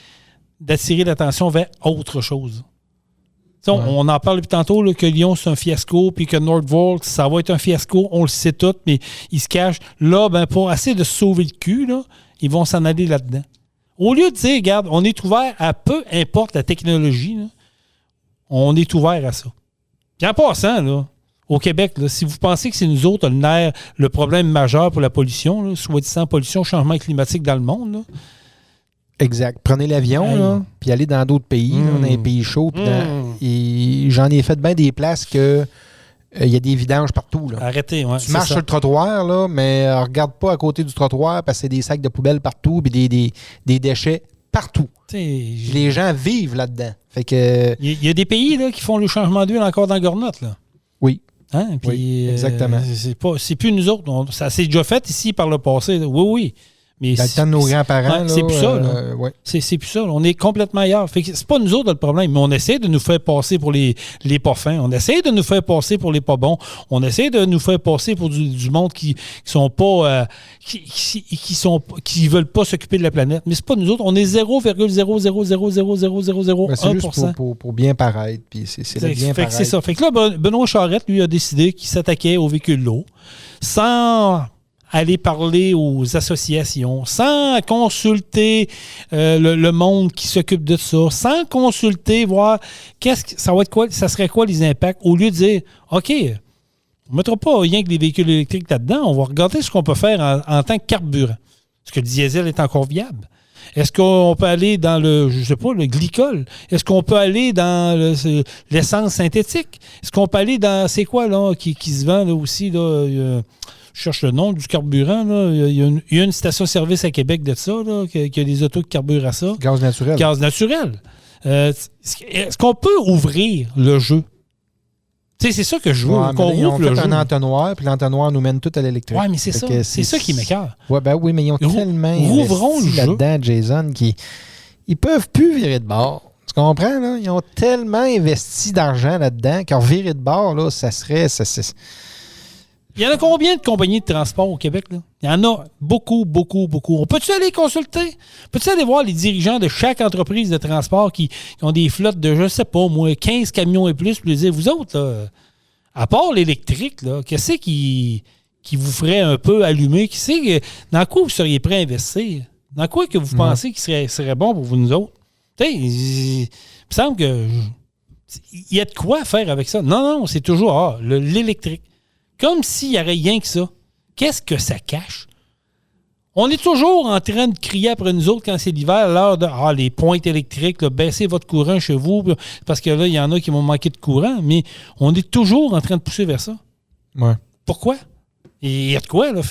d'attirer l'attention vers autre chose. Ouais. On en parle depuis tantôt là, que Lyon, c'est un fiasco, puis que Northvolt, ça va être un fiasco. On le sait tout, mais ils se cachent. Là, ben, pour essayer de se sauver le cul, là, ils vont s'en aller là-dedans. Au lieu de dire, regarde, on est ouvert à peu importe la technologie, là, on est ouvert à ça. Puis en passant, là, au Québec, là, si vous pensez que c'est nous autres le problème majeur pour la pollution, là, soi-disant pollution, changement climatique dans le monde, là, exact. Prenez l'avion, puis allez dans d'autres pays, là, dans les pays chauds. Et j'en ai fait bien des places que il y a des vidanges partout. Là. Arrêtez, ouais. Tu marches sur le trottoir, là, mais regarde pas à côté du trottoir parce que c'est des sacs de poubelle partout puis des déchets partout. Les gens vivent là-dedans. Fait que il y a des pays là, qui font le changement d'huile encore dans la Gornotte. Là. Oui. Hein? Puis, oui, exactement. C'est plus nous autres. Ça s'est déjà fait ici par le passé. Là. Oui. Mais dans le temps de nos grands-parents. Ouais, c'est plus ça. Là. Ouais. C'est plus ça. Là. On est complètement ailleurs. Fait que c'est pas nous autres le problème, mais on essaie de nous faire passer pour les pas fins. On essaie de nous faire passer pour les pas bons. On essaie de nous faire passer pour du monde qui sont pas qui veulent pas s'occuper de la planète. Mais c'est pas nous autres. On est 0,000000001%. C'est juste pour bien paraître. Puis c'est le bien paraître. C'est ça. Fait que là, Benoît Charette, lui, a décidé qu'il s'attaquait aux véhicules lourds sans aller parler aux associations, sans consulter le monde qui s'occupe de ça, sans consulter, voir ça serait quoi les impacts, au lieu de dire, OK, on ne mettra pas rien que des véhicules électriques là-dedans, on va regarder ce qu'on peut faire en tant que carburant. Est-ce que le diesel est encore viable? Est-ce qu'on peut aller dans le glycol? Est-ce qu'on peut aller dans l'essence synthétique? Est-ce qu'on peut aller dans, c'est quoi, là, qui se vend là, aussi, là, je cherche le nom du carburant, là. Il y a une station-service à Québec de ça, là, qui a des autos qui carburent à ça. Gaz naturel. Gaz naturel. Est-ce qu'on peut ouvrir le jeu? Tu sais, c'est ça que je veux, qu'on ouvre le jeu. Un entonnoir, puis l'entonnoir nous mène tout à l'électrique. Oui, mais c'est ça. C'est ça qui m'écoeure. Ouais, ben oui, mais ils ont tellement investi là-dedans, Jason, qu'ils peuvent plus virer de bord. Tu comprends, là? Ils ont tellement investi d'argent là-dedans qu'en virer de bord, là, ça serait... Il y en a combien de compagnies de transport au Québec, là? Il y en a beaucoup, beaucoup, beaucoup. On peut-tu aller consulter? Peux-tu aller voir les dirigeants de chaque entreprise de transport qui ont des flottes de, je sais pas, moi, 15 camions et plus, puis les dire, vous autres, là, à part l'électrique, là, qu'est-ce qui vous ferait un peu allumer? Dans quoi vous seriez prêt à investir? Dans quoi que vous pensez qui serait bon pour vous, nous autres? Tu sais, il me semble que il y a de quoi faire avec ça. Non, c'est toujours l'électrique. Comme s'il n'y avait rien que ça. Qu'est-ce que ça cache? On est toujours en train de crier après nous autres quand c'est l'hiver, à l'heure de les pointes électriques, là, baissez votre courant chez vous, parce que là, il y en a qui vont manquer de courant, mais on est toujours en train de pousser vers ça. Ouais. Pourquoi? Et il y a de quoi, là?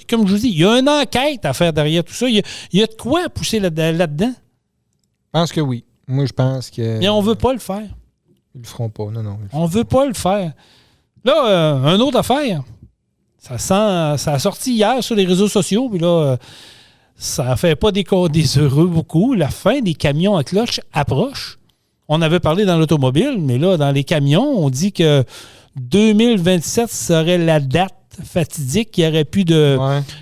Comme je vous dis, il y a une enquête à faire derrière tout ça. Il y a de quoi à pousser là-dedans. Je pense que oui. Moi, je pense que... Mais on ne veut pas le faire. Ils le feront pas. Non. On ne veut pas le faire. Là, une autre affaire. Ça a sorti hier sur les réseaux sociaux, puis là, ça ne fait pas des heureux beaucoup. La fin des camions à cloche approche. On avait parlé dans l'automobile, mais là, dans les camions, on dit que 2027 serait la date fatidique. Il n'y aurait plus de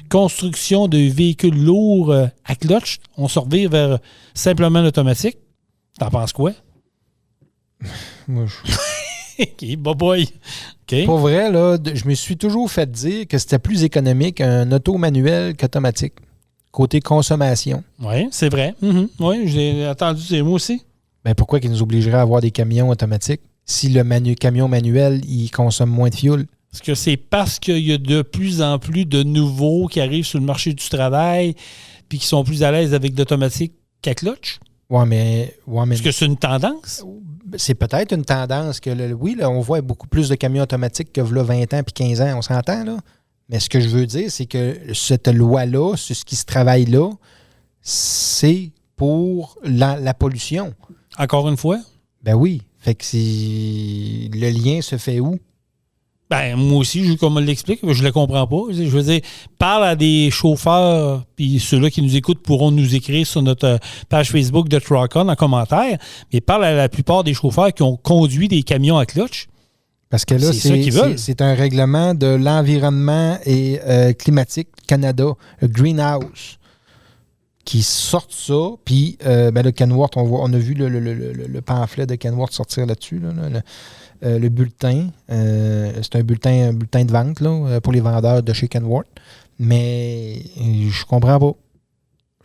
construction de véhicules lourds à cloche. On se revire vers simplement l'automatique. T'en penses quoi? Moi, OK, boy. Okay. Pour vrai, là, je me suis toujours fait dire que c'était plus économique un auto manuel qu'automatique. Côté consommation. Oui, c'est vrai. Mm-hmm. Oui, j'ai entendu ces mots aussi. Ben pourquoi qu'ils nous obligeraient à avoir des camions automatiques si le camion manuel, il consomme moins de fuel? Est-ce que c'est parce qu'il y a de plus en plus de nouveaux qui arrivent sur le marché du travail puis qui sont plus à l'aise avec l'automatique qu'à clutch? Oui, mais... Est-ce que c'est une tendance? C'est peut-être une tendance que, on voit beaucoup plus de camions automatiques que là, 20 ans puis 15 ans, on s'entend, là. Mais ce que je veux dire, c'est que cette loi-là, ce qui se travaille là, c'est pour la pollution. Encore une fois? Ben oui. Fait que le lien se fait où? Ben, moi aussi, comme on l'explique, je ne le comprends pas. Je veux dire, parle à des chauffeurs, puis ceux-là qui nous écoutent pourront nous écrire sur notre page Facebook de Truck-On en commentaire, mais parle à la plupart des chauffeurs qui ont conduit des camions à clutch. Parce que là, c'est un règlement de l'environnement et climatique Canada, Greenhouse, qui sort ça. Puis, le Kenworth, on a vu le pamphlet de Kenworth sortir là-dessus, le bulletin. C'est un bulletin de vente là, pour les vendeurs de chez Kenworth. Mais je comprends pas.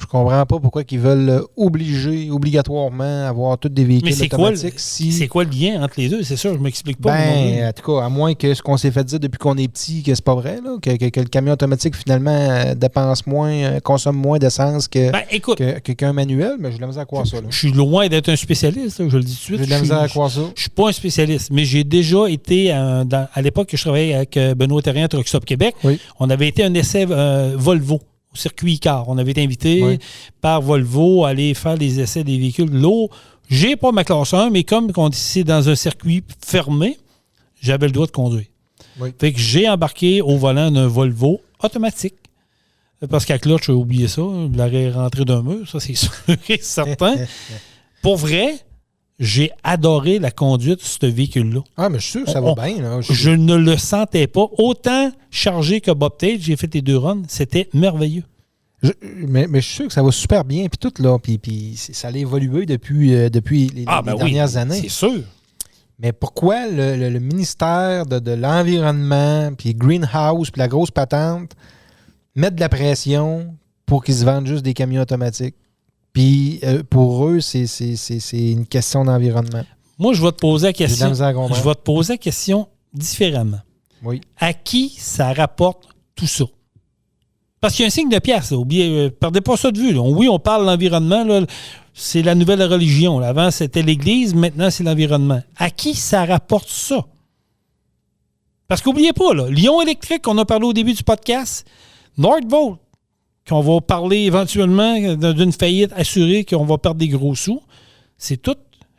Je comprends pas pourquoi ils veulent obligatoirement avoir tous des véhicules automatiques. C'est quoi le lien entre les deux? C'est sûr, je ne m'explique pas. Ben, en tout cas, à moins que ce qu'on s'est fait dire depuis qu'on est petit, que c'est pas vrai, là, que le camion automatique, finalement, dépense moins, consomme moins d'essence qu'un manuel, mais j'ai de la misère à croire ça. Là. Je suis loin d'être un spécialiste, là, je le dis tout de suite. J'ai de la misère à croire ça. Je suis pas un spécialiste, mais j'ai déjà été, à l'époque que je travaillais avec Benoît Terrien à Truck Stop Québec, on avait été un essai Volvo. Au circuit Icar. On avait été invité par Volvo à aller faire les essais des véhicules lourds. J'ai pas ma classe 1, mais comme c'est dans un circuit fermé, j'avais le droit de conduire. Fait que j'ai embarqué au volant d'un Volvo automatique. Parce qu'à clutch, j'ai oublié ça. Il aurait rentré d'un mur, ça c'est sûr et certain. Pour vrai, j'ai adoré la conduite de ce véhicule-là. Ah, mais je suis sûr que ça va bien. Là. Je ne le sentais pas. Autant chargé que Bobtail, j'ai fait les 2 runs. C'était merveilleux. Mais je suis sûr que ça va super bien. Puis tout, là. Puis ça a évolué depuis les dernières années. C'est sûr. Mais pourquoi le ministère de l'Environnement, puis Greenhouse, puis la grosse patente, mettre de la pression pour qu'ils se vendent juste des camions automatiques. Puis pour eux, c'est une question d'environnement. Moi, je vais te poser la question. J'ai de la misère à comprendre. Je vais te poser la question différemment. Oui. À qui ça rapporte tout ça? Parce qu'il y a un signe de pièce. Oubliez, perdez pas ça de vue. Là. Oui, on parle de l'environnement. Là, c'est la nouvelle religion. Là. Avant, c'était l'Église. Maintenant, c'est l'environnement. À qui ça rapporte ça? Parce qu'oubliez pas, là, Lyon Électrique, on a parlé au début du podcast, Nordvolt, qu'on va parler éventuellement d'une faillite assurée, qu'on va perdre des gros sous, c'est tout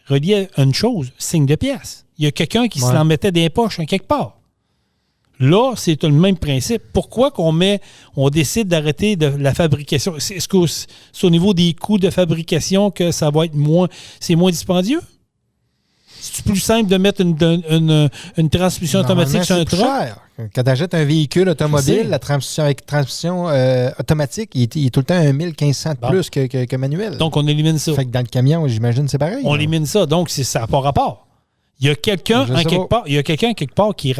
relié à une chose, signe de pièce. Il y a quelqu'un qui se l'en mettait dans les poches en quelque part. Là, c'est le même principe. Pourquoi on décide d'arrêter de la fabrication? Est-ce que c'est au niveau des coûts de fabrication que ça va être moins dispendieux? C'est plus simple de mettre une transmission automatique sur un truck? Cher. Quand tu achètes un véhicule automobile, la transmission avec transmission automatique, il est tout le temps 1 1500 de plus que manuel. Donc, on élimine ça. Fait que dans le camion, j'imagine, c'est pareil. On élimine ça. Donc, ça n'a pas rapport. Il y a quelqu'un quelque part qui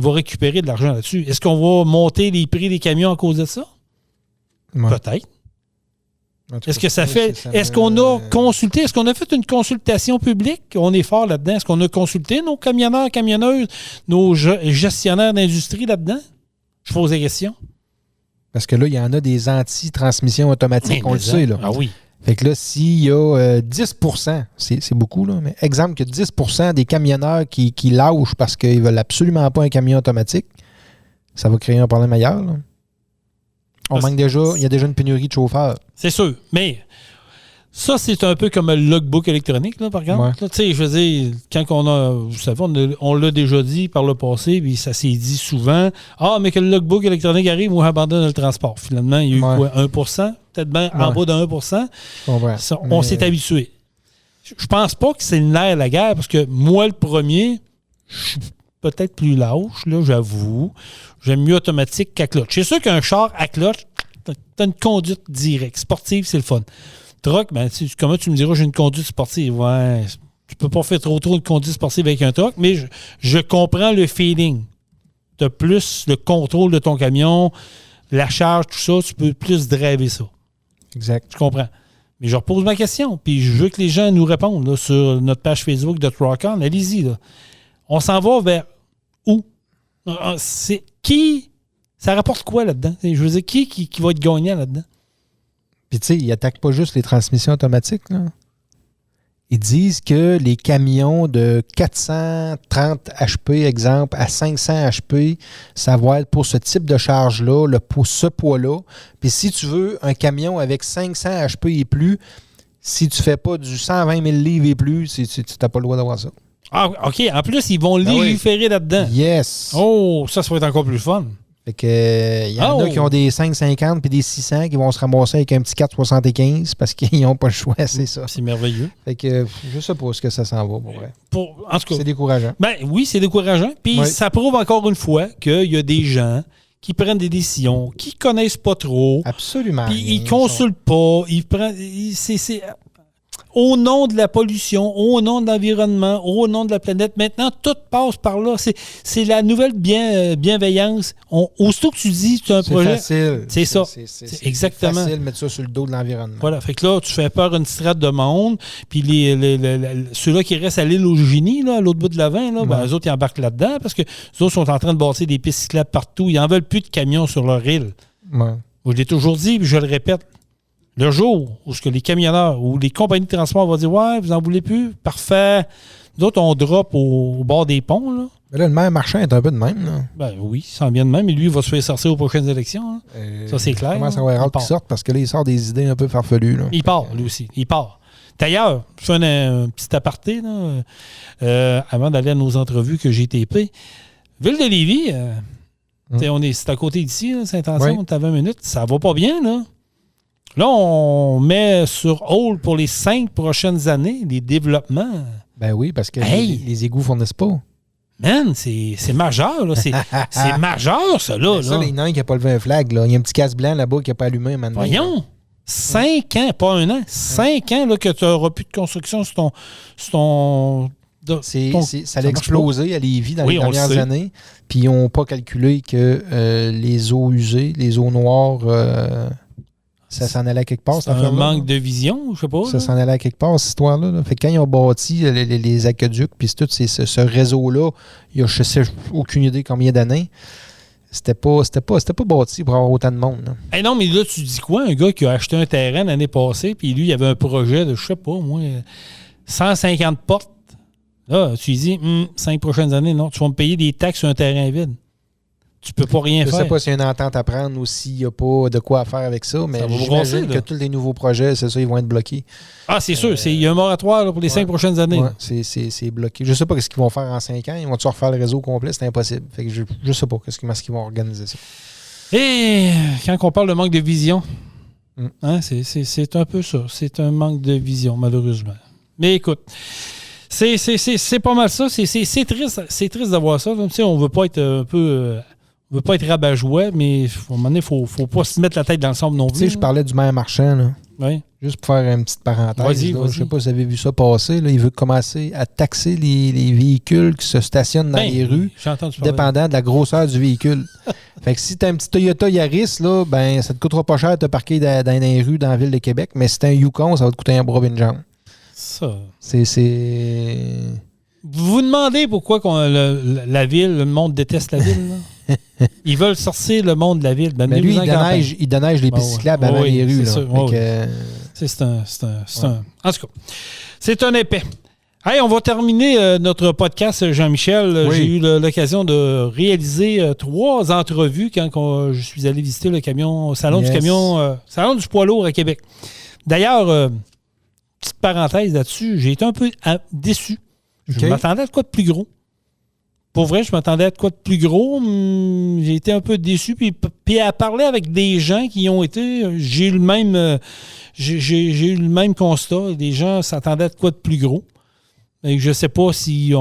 va récupérer de l'argent là-dessus. Est-ce qu'on va monter les prix des camions à cause de ça? Ouais. Peut-être. Est-ce que ça fait. Est-ce qu'on a consulté? Est-ce qu'on a fait une consultation publique? On est fort là-dedans. Est-ce qu'on a consulté nos camionneurs, camionneuses, nos gestionnaires d'industrie là-dedans? Je pose la question. Parce que là, il y en a des anti-transmissions automatiques, on le sait. Là. Ah oui. Fait que là, s'il y a 10 c'est beaucoup, là, mais exemple que 10 des camionneurs qui lâchent parce qu'ils ne veulent absolument pas un camion automatique, ça va créer un problème ailleurs. Là. Il y a déjà une pénurie de chauffeurs. C'est sûr. Mais ça, c'est un peu comme le logbook électronique, là, par exemple. Tu sais, je veux dire, quand vous savez, on l'a déjà dit par le passé, puis ça s'est dit souvent, mais que le logbook électronique arrive, on abandonne le transport. Finalement, il y a eu quoi, 1%? Peut-être bien en bas de 1%. On s'est habitué. Je pense pas que c'est le nerf de la guerre, parce que moi, le premier, je suis peut-être plus lâche, là, j'avoue. J'aime mieux automatique qu'à clutch. C'est sûr qu'un char à clutch, t'as une conduite directe. Sportive, c'est le fun. Truck, comment tu me diras, j'ai une conduite sportive? Ouais, tu peux pas faire trop de conduite sportive avec un truck, mais je comprends le feeling. Tu as plus le contrôle de ton camion, la charge, tout ça, tu peux plus driver ça. Exact. Je comprends. Mais je repose ma question, puis je veux que les gens nous répondent là, sur notre page Facebook de Truck-On. Allez-y, là. On s'en va vers où? C'est qui? Ça rapporte quoi là-dedans? Je veux dire, qui va être gagnant là-dedans? Puis tu sais, ils n'attaquent pas juste les transmissions automatiques. Là. Ils disent que les camions de 430 HP, exemple, à 500 HP, ça va être pour ce type de charge-là, pour ce poids-là. Puis si tu veux un camion avec 500 HP et plus, si tu ne fais pas du 120 000 livres et plus, tu n'as pas le droit d'avoir ça. Ah, OK. En plus, ils vont légiférer là-dedans. Yes. Oh, ça va être encore plus fun. Fait que il y en a qui ont des 550 puis des 600 qui vont se ramasser avec un petit 475 parce qu'ils n'ont pas le choix, c'est ça. C'est merveilleux. Fait que je sais pas où ce que ça s'en va pour vrai. En tout cas, c'est décourageant. Ben oui, c'est décourageant. Puis ça prouve encore une fois qu'il y a des gens qui prennent des décisions, qui connaissent pas trop. Absolument. Puis ils consultent pas. Ils prennent. C'est au nom de la pollution, au nom de l'environnement, au nom de la planète. Maintenant, tout passe par là. C'est la nouvelle bienveillance. Aussitôt que tu dis que tu as un projet... Facile. C'est ça. C'est exactement. C'est facile de mettre ça sur le dos de l'environnement. Voilà. Fait que là, tu fais peur à une strate de monde. Puis ceux-là qui restent à l'île au Génie, là, à l'autre bout de l'Avent, là, eux autres, ils embarquent là-dedans parce que eux autres sont en train de bâtir des pistes cyclables partout. Ils n'en veulent plus de camions sur leur île. Ouais. Je l'ai toujours dit, puis je le répète. Le jour où les camionneurs ou les compagnies de transport vont dire « Ouais, vous n'en voulez plus? Parfait. » Nous autres, on drop au bord des ponts. Là. Mais là, le maire Marchand est un peu de même. Là. Ben oui, il s'en vient de même. Et lui, il va se faire sortir aux prochaines élections. Ça, c'est clair. Comment ça va être hâte qu'il sorte? Parce que là, il sort des idées un peu farfelues. Là. Il part, lui aussi. Il part. D'ailleurs, je fais un petit aparté là, avant d'aller à nos entrevues que j'ai TP. Ville de Lévis, c'est à côté d'ici, Saint-Antoine, t'as 20 minutes. Ça va pas bien, là. Là, on met sur hold pour les 5 prochaines années les développements. Ben oui, parce que les égouts ne fournissent pas. Man, c'est majeur, là. C'est majeur, ça, là. Ça, les nains qui n'ont pas levé un flag, là. Il y a un petit casse blanc là-bas qui n'a pas allumé maintenant. Voyons! 5 ans, pas un an. 5 ans là, que tu n'auras plus de construction sur Ça a explosé à Lévis dans les dernières années. Puis ils n'ont pas calculé que les eaux usées, les eaux noires, ça s'en allait à quelque part. C'est un manque de vision, je sais pas. Ça s'en allait à quelque part, cette histoire-là. Là. Fait que quand ils ont bâti les aqueducs, puis tout ce réseau-là, il y a, je sais, aucune idée combien d'années, c'était pas bâti pour avoir autant de monde. Hey non, mais là, tu dis quoi? Un gars qui a acheté un terrain l'année passée, puis lui, il avait un projet de, je sais pas, moi, 150 portes. Là, tu lui dis, 5 prochaines années, non, tu vas me payer des taxes sur un terrain vide. Tu peux pas rien faire. Je sais pas s'il y a une entente à prendre ou s'il n'y a pas de quoi faire avec ça, mais j'imagine que tous les nouveaux projets, c'est ça, ils vont être bloqués. Ah, c'est sûr. Il y a un moratoire là, pour les 5 prochaines années. Ouais, c'est bloqué. Je sais pas ce qu'ils vont faire en 5 ans. Ils vont-tu refaire le réseau complet? C'est impossible. Fait que je sais pas comment est-ce qu'ils vont organiser ça. Et quand on parle de manque de vision, hein, c'est un peu ça. C'est un manque de vision, malheureusement. Mais écoute, c'est pas mal ça. C'est triste d'avoir ça. On veut pas être un peu... On veut pas être rabat-joie, mais à un moment donné, il ne faut pas se mettre la tête dans le sable non plus. Tu sais, je parlais du maire Marchand, là. Oui. Juste pour faire une petite parenthèse. Je ne sais pas si vous avez vu ça passer. Là, il veut commencer à taxer les véhicules qui se stationnent dans les rues, dépendant de la grosseur du véhicule. Fait que si tu as un petit Toyota Yaris, là, ben, ça ne te coûtera pas cher de te parquer dans les rues dans la ville de Québec, mais si tu as un Yukon, ça va te coûter un bras et une jambe. Ça. C'est... Vous vous demandez pourquoi la ville, le monde déteste la ville, là? Ils veulent sortir le monde de la ville. Ben, lui, il déneige les pistes cyclables avant les rues. C'est en tout cas, c'est un épais. Hey, on va terminer notre podcast, Jean-Michel. Oui. J'ai eu l'occasion de réaliser 3 entrevues quand je suis allé visiter le salon du camion, salon du poids lourd à Québec. D'ailleurs, petite parenthèse là-dessus, j'ai été un peu déçu. Je m'attendais à quoi de plus gros. Pour vrai, je m'attendais à quoi de plus gros. J'ai été un peu déçu. Puis à parler avec des gens qui y ont été, j'ai eu le même constat. Des gens s'attendaient à quoi de plus gros. Et je ne sais pas si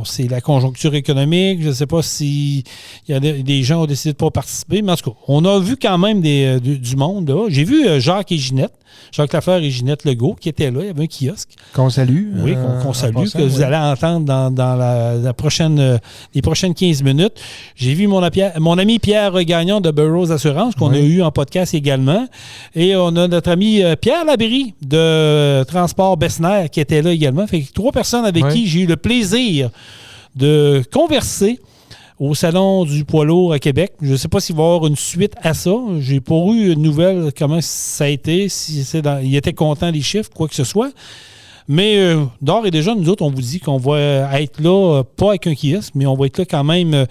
c'est la conjoncture économique. Je ne sais pas si il y a des gens qui ont décidé de ne pas participer. Mais en tout cas, on a vu quand même du monde. Là. J'ai vu Jacques Lafleur et Ginette Legault qui étaient là. Il y avait un kiosque. Qu'on salue. Oui, qu'on salue, que vous allez entendre dans les prochaines 15 minutes. J'ai vu mon ami Pierre Gagnon de Burroughs Assurance, qu'on a eu en podcast également. Et on a notre ami Pierre Labéry de Transport Bessner qui était là également. Fait que 3 personnes avec qui j'ai eu le plaisir de converser au Salon du poids lourd à Québec. Je ne sais pas s'il va y avoir une suite à ça. Je n'ai pas eu une nouvelle comment ça a été, il était content des chiffres, quoi que ce soit. Mais d'ores et déjà, nous autres, on vous dit qu'on va être là, pas avec un kiosque, mais on va être là quand même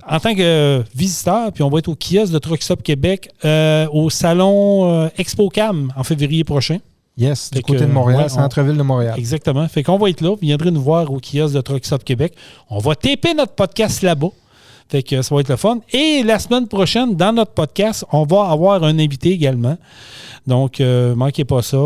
en tant que visiteur, puis on va être au kiosque de Truck Stop Québec au Salon ExpoCam en février prochain. Yes, du côté de Montréal, centre-ville de Montréal. Exactement. Fait qu'on va être là, vous viendrez nous voir au kiosque de Truck Stop Québec. On va taper notre podcast là-bas. Fait que ça va être le fun. Et la semaine prochaine, dans notre podcast, on va avoir un invité également. Donc, manquez pas ça.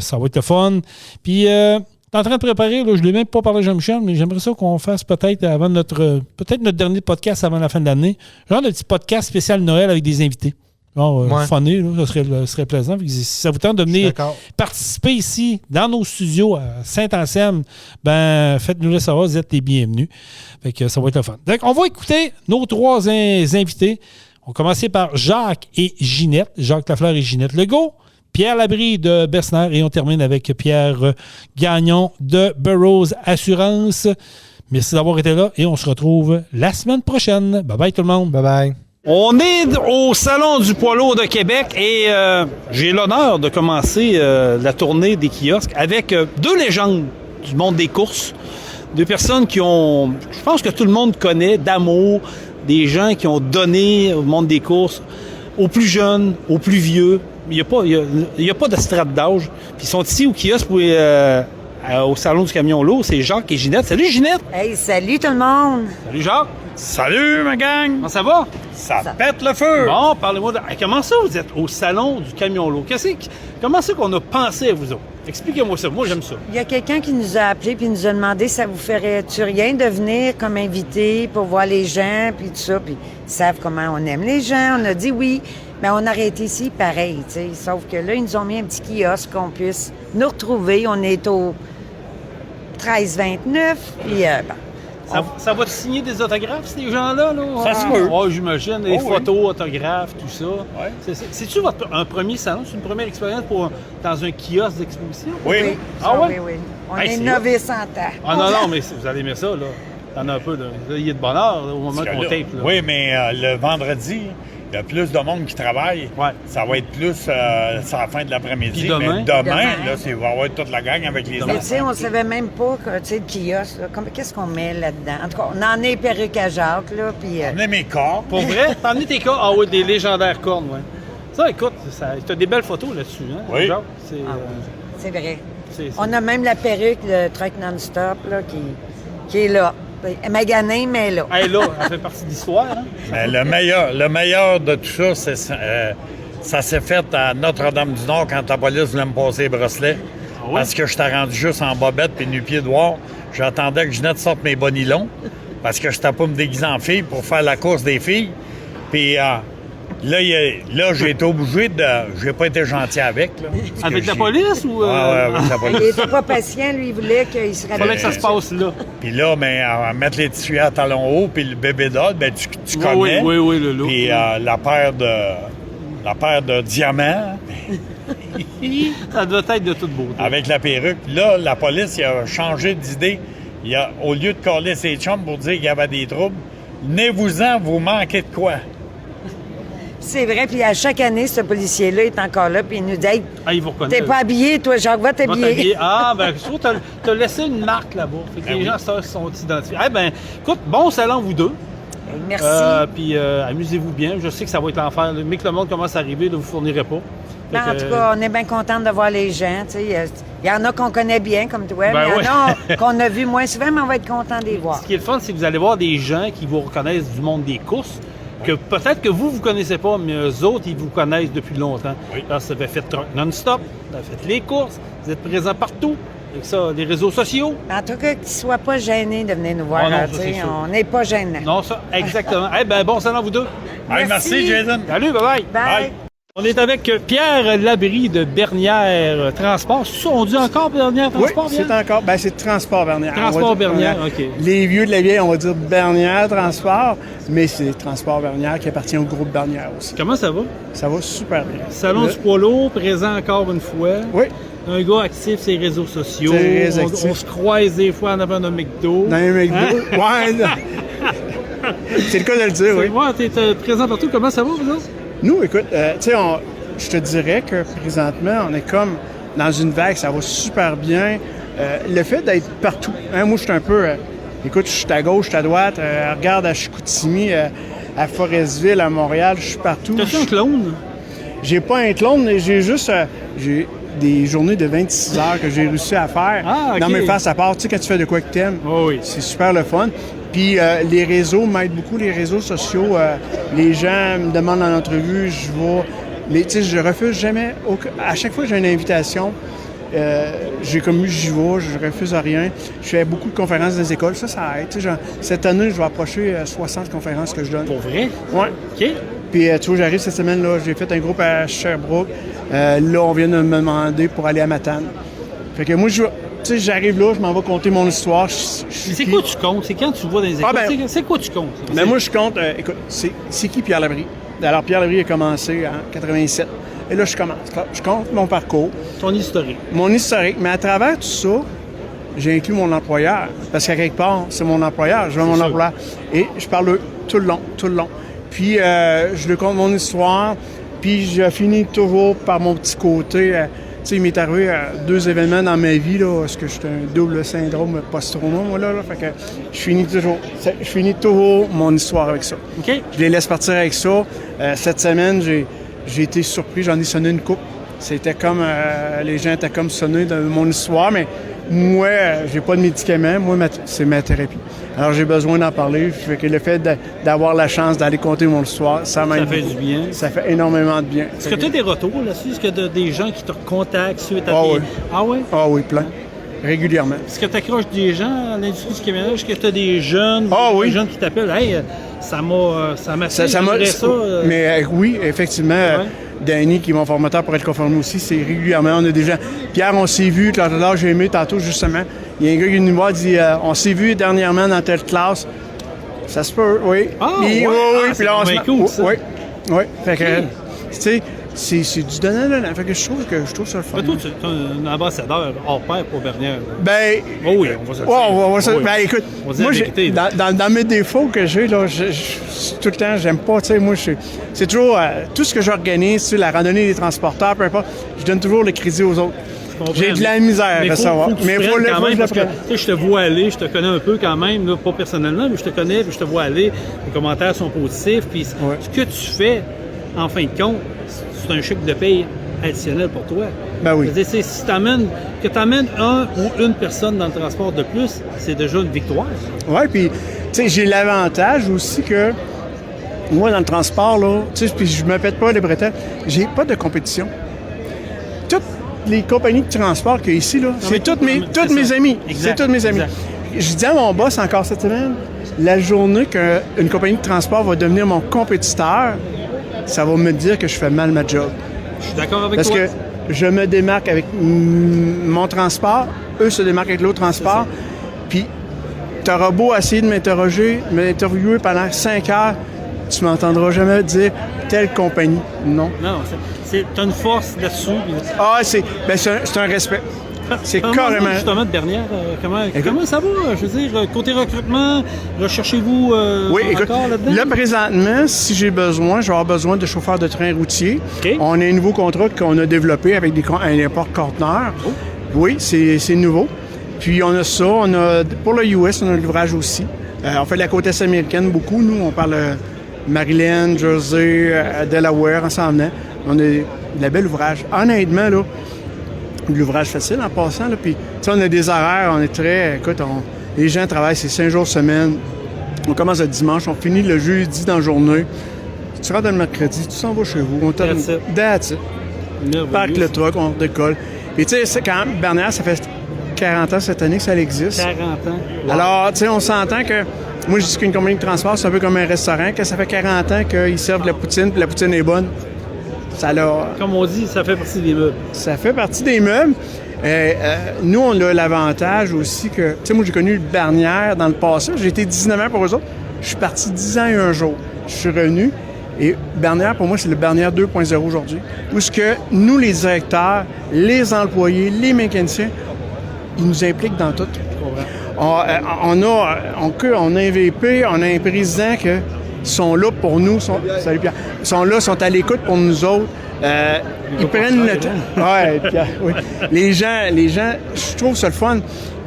Ça va être le fun. Puis, t'es en train de préparer, là, je ne l'ai même pas parlé à Jean-Michel, mais j'aimerais ça qu'on fasse peut-être notre dernier podcast avant la fin de l'année. Genre de petit podcast spécial Noël avec des invités. Funny, là, ça serait plaisant. Si ça vous tente de venir participer ici, dans nos studios à Saint-Anselme, ben faites-nous le savoir, vous êtes les bienvenus. Fait que ça va être le fun. Donc, on va écouter nos 3 invités. On va commencer par Jacques Lafleur et Ginette Legault, Pierre Labéry de Bessner et on termine avec Pierre Gagnon de Burroughs Assurance. Merci d'avoir été là et on se retrouve la semaine prochaine. Bye-bye tout le monde. Bye-bye. On est au Salon du poids lourd de Québec et j'ai l'honneur de commencer la tournée des kiosques avec 2 légendes du monde des courses. 2 personnes qui ont, je pense que tout le monde connaît, d'amour, des gens qui ont donné au monde des courses, aux plus jeunes, aux plus vieux. Il n'y a pas de strate d'âge. Puis ils sont ici au kiosque au Salon du camion lourd. C'est Jacques et Ginette. Salut Ginette! Hey, salut tout le monde! Salut Jacques! Salut ma gang! Comment ça va? Ça pète le feu! Bon, parlez-moi de... Comment ça vous êtes au Salon du camion lourd? Comment c'est qu'on a pensé à vous autres? Expliquez-moi ça. Moi, j'aime ça. Il y a quelqu'un qui nous a appelé puis nous a demandé ça vous ferait-tu rien de venir comme invité pour voir les gens puis tout ça. Puis ils savent comment on aime les gens. On a dit oui. Mais on aurait été ici pareil, tu sais. Sauf que là, ils nous ont mis un petit kiosque qu'on puisse nous retrouver. On est au 1329. Puis, Ça va te signer des autographes, ces gens-là? Là? Ça se peut. Ouais, j'imagine. Les Oh, photos, autographes, tout ça. Ouais. C'est-tu un premier salon? C'est une première expérience dans un kiosque d'exposition? Oui. Ah ouais? oui. On Hey, est c'est novices en temps. Ah non, mais vous allez aimer ça, là. T'en as un peu, là. Il y a de bonheur là, au moment qu'on tape, là. Oui, mais le vendredi, il y a plus de monde qui travaille. Ouais. Ça va être plus c'est à la fin de l'après-midi. Puis demain? Mais demain, Demain. là, il va y avoir toute la gang avec les Mais tu sais, enfants. on savait même pas que, tu sais, le kiosque, là, qu'est-ce qu'on met là-dedans? En tout cas, on en est perruque à Jacques, là, puis... On est mes corps. Pour vrai? T'as emmené tes cornes? Ah oui, des légendaires cornes, oui. Ça, écoute, t'as des belles photos là-dessus, hein? Oui. Jacques? C'est, C'est vrai. c'est- On a même la perruque, le truck non-stop, là, qui est là. Maganée, mais là. Hey, là, elle fait partie de l'histoire, hein? Mais le meilleur de tout ça, ça s'est fait à Notre-Dame-du-Nord quand la police voulait me passer les bracelets. oui? Parce que j'étais rendu juste en bobette puis nu-pied droit. J'attendais que Ginette sorte mes bas nylons parce que je n'étais pas me déguiser en fille pour faire la course des filles. Puis là, j'ai été obligé de... J'ai pas été gentil avec. Là, parce Avec que la j'ai- police ou... Ouais, avec la Il police. était pas patient, lui, il voulait qu'il se Fallait que ça se passe là. Puis là, à mettre les tissus à talons hauts, puis le bébé doll, ben tu Oui, connais. oui, le look. Puis la paire de diamants Ça doit être de toute beauté. avec la perruque. Là, la police il a changé d'idée. Au lieu de coller ses chums pour dire qu'il y avait des troubles, venez-vous-en, vous manquez de quoi? C'est vrai, puis à chaque année, ce policier-là est encore là, puis il nous dit hey, Ah, ils vous reconnaissent. t'es pas habillé, toi, Jacques, va Va t'habiller. t'habiller. Ah, ben, je trouve que t'as laissé une marque là-bas. Fait que Ben les oui. gens se sont identifiés. Eh ben, écoute, bon salon, vous deux. Merci. Puis amusez-vous bien. Je sais que ça va être l'enfer. Mais que le monde commence à arriver, là, vous ne fournirez pas. Fait Non, en que, tout cas, on est bien contents de voir les gens. tu sais. Il y en a qu'on connaît bien, comme toi, Ben mais il y en oui. a qu'on a vu moins souvent, mais on va être contents de les voir. Ce qui est le fun, c'est que vous allez voir des gens qui vous reconnaissent du monde des courses, que peut-être que vous ne connaissez pas, mais eux autres, ils vous connaissent depuis longtemps. Oui. Alors, ça fait truck non-stop, ça fait les courses, vous êtes présents partout. Avec ça, les réseaux sociaux. En tout cas, qu'ils ne soient pas gênés de venir nous voir. Ah non, tu ça, sais, c'est sûr. on n'est pas gênants. Non, ça, exactement. Eh ben, bon salon, vous deux. Hey, merci, Jason. Salut, bye-bye. Bye. On est avec Pierre Labrie de Bernière Transport. C'est ça, on dit encore Bernière Oui, Transport, c'est Pierre? encore. Ben, c'est Transport Bernière. Transport On va dire, Bernière, OK. Les vieux de la vieille, on va dire Bernière Transport, mais c'est Transport Bernière qui appartient au groupe Bernière aussi. Comment ça va? Ça va super bien. Salon Le- du poids lourd, présent encore une fois. Oui, Un gars actif sur les réseaux sociaux. Très On- actif. On se croise des fois en avant d'un McDo. dans les McDo. Hein? Ouais, c'est le cas de le dire, oui. Ouais, t'es présent partout. Comment ça va, vous autres? Nous, écoute, tu sais, je te dirais que présentement, on est comme dans une vague, ça va super bien. Le fait d'être partout, hein, moi, je suis un peu... écoute, je suis à gauche, je suis à droite, regarde à Chicoutimi, à Forestville, à Montréal, je suis partout. T'as-tu un clone? J'ai pas un clone, mais j'ai juste... j'ai des journées de 26 heures que j'ai réussi à faire Ah, ok. dans mes faces à part. Tu sais, quand tu fais de quoi que t'aimes, Oh oui. c'est super le fun. Puis les réseaux m'aident beaucoup, les réseaux sociaux. Les gens me demandent en entrevue, je vais... Tu sais, je refuse jamais... À chaque fois que j'ai une invitation, j'ai comme j'y vais, je refuse à rien. Je fais beaucoup de conférences dans les écoles, ça aide. Tu sais, cette année, je vais approcher 60 conférences que je donne. Pour vrai? Ouais. OK. Puis, tu vois, j'arrive cette semaine, là, j'ai fait un groupe à Sherbrooke. Là, on vient de me demander pour aller à Matane. Fait que moi, tu sais, j'arrive là, je m'en vais compter mon histoire. C'est quoi tu comptes? C'est quand tu vois dans les écoles? ben- C'est quoi tu comptes? Mais moi, je compte, écoute, c'est qui Pierre Labrie? Alors, Pierre Labrie a commencé en 87. Et là, je commence. Je compte mon parcours, Ton historique. mon historique. Mais à travers tout ça, j'ai inclus mon employeur. Parce qu'à quelque part, c'est mon employeur. Je veux mon sûr. employeur. Et je parle de tout le long. Puis, je lui compte mon histoire. Puis, je finis toujours par mon petit côté. Tu sais, il m'est arrivé 2 événements dans ma vie, là, parce que j'étais un double syndrome post-trauma, moi, là. Fait que je finis toujours mon histoire avec ça. OK? Je les laisse partir avec ça. Cette semaine, j'ai été surpris. J'en ai sonné une coupe. C'était comme... les gens étaient comme sonnés de mon histoire, mais moi, j'ai pas de médicaments. Moi, c'est ma thérapie. Alors, j'ai besoin d'en parler. Fait que le fait d'avoir la chance d'aller compter mon histoire, ça m'aide fait beaucoup. du bien. Ça fait énormément de bien. Est-ce que tu as des retours là-dessus? Est-ce que tu as des gens qui te recontactent suite à Ah tes... oui. Ah ouais? Ah oui, plein. Régulièrement. Est-ce que tu accroches des gens à l'industrie du camionnage? Est-ce que tu as des jeunes, Ah oui. des jeunes qui t'appellent? Hey, ça m'a Ça m'a... ça. Mais oui, effectivement. Danny, qui est mon formateur, pour être conformé aussi. C'est régulièrement, on a des gens. Pierre, on s'est vu, tout à l'heure, j'ai aimé tantôt, justement. Il y a un gars qui est venu me voir, il dit on s'est vu dernièrement dans telle classe. Ça se peut, oui. Ah, Puis, ouais. oui, Ah, puis là, on c'est se cool, ça. Oui, oui. Fait que, tu sais, c'est du donnant-donnant. Fait que je trouve ça le fun. Mais toi, tu es un ambassadeur hors pair pour Bernière. là. Ben, Oh oui, on va se le ouais, dire. on va Oh oui. ben, écoute, On va dire moi, la vérité, là. dans mes défauts que j'ai, là, tout le temps, j'aime pas, tu sais, moi, c'est toujours, tout ce que j'organise, tu sais, la randonnée des transporteurs, peu importe, je donne toujours le crédit aux autres. J'ai de la misère à savoir. Mais il faut le quand même, parce que prenne. tu sais, je te vois aller, je te connais un peu quand même, là, pas personnellement, mais je te connais, puis je te vois aller, les commentaires sont positifs, puis Ouais. ce que tu fais, en fin de compte, c'est un chèque de paye additionnel pour toi. Ben oui. C'est-à-dire, si tu amènes un ou une personne dans le transport de plus, c'est déjà une victoire. Oui, puis, tu sais, j'ai l'avantage aussi que, moi, dans le transport, là, tu sais, puis je me pète pas les bretelles, j'ai pas de compétition. Toutes les compagnies de transport qu'il y a ici, là, c'est mais toutes c'est mes ça. amis. Exact, C'est tous mes amis. exact. Je dis à mon boss encore cette semaine, la journée qu'une compagnie de transport va devenir mon compétiteur, ça va me dire que je fais mal ma job. Je suis d'accord avec Parce toi. que je me démarque avec mon transport, eux se démarquent avec l'autre transport, puis t'auras beau essayer de m'interviewer pendant 5 heures, tu m'entendras jamais dire telle compagnie. Non. Non, t'as une force là-dessous. puis- Ah, c'est un respect. C'est Parle-moi carrément... justement de dernière, comment ça va? Je veux dire, côté recrutement, recherchez-vous Oui, écoute, encore là-dedans? là, présentement, si j'ai besoin, je vais avoir besoin de chauffeurs de train routier. OK. On a un nouveau contrat qu'on a développé avec un porte-conteneurs. Oh. Oui, c'est nouveau. Puis on a ça. Pour le US, on a l'ouvrage aussi. On fait de la côte est américaine beaucoup. Nous, on parle Maryland, Jersey, Delaware, ensemble. On a de la belle ouvrage. Honnêtement, là, de l'ouvrage facile en passant. Là. Puis, tu sais, on a des horaires, on est très... Écoute, les gens travaillent, c'est 5 jours semaine. On commence le dimanche, on finit le jeudi dans la journée. Tu rentres le mercredi, tu s'en vas chez vous. On That's it. That's it. Merveilleux. Parque le truck, on décolle. Puis, tu sais, c'est quand Bernière, ça fait 40 ans cette année que ça existe. 40 ans. Wow. Alors, tu sais, on s'entend que... Moi, je dis qu'une compagnie de transport, c'est un peu comme un restaurant. Que ça fait 40 ans qu'ils servent de la poutine, puis la poutine est bonne. Comme on dit, ça fait partie des meubles. Ça fait partie des meubles. Nous, on a l'avantage aussi que... Tu sais, moi, j'ai connu le Bernière dans le passé. J'ai été 19 ans pour eux autres. Je suis parti 10 ans et un jour. Je suis revenu. Et Bernière, pour moi, c'est le Bernière 2.0 aujourd'hui. Où ce que nous, les directeurs, les employés, les mécaniciens, ils nous impliquent dans tout. On a un VP, on a un président qui sont là pour nous. Salut Pierre. Ils sont là, sont à l'écoute pour nous autres. Ils prennent le temps. Ouais, Pierre, oui. Les gens, je trouve ça le fun.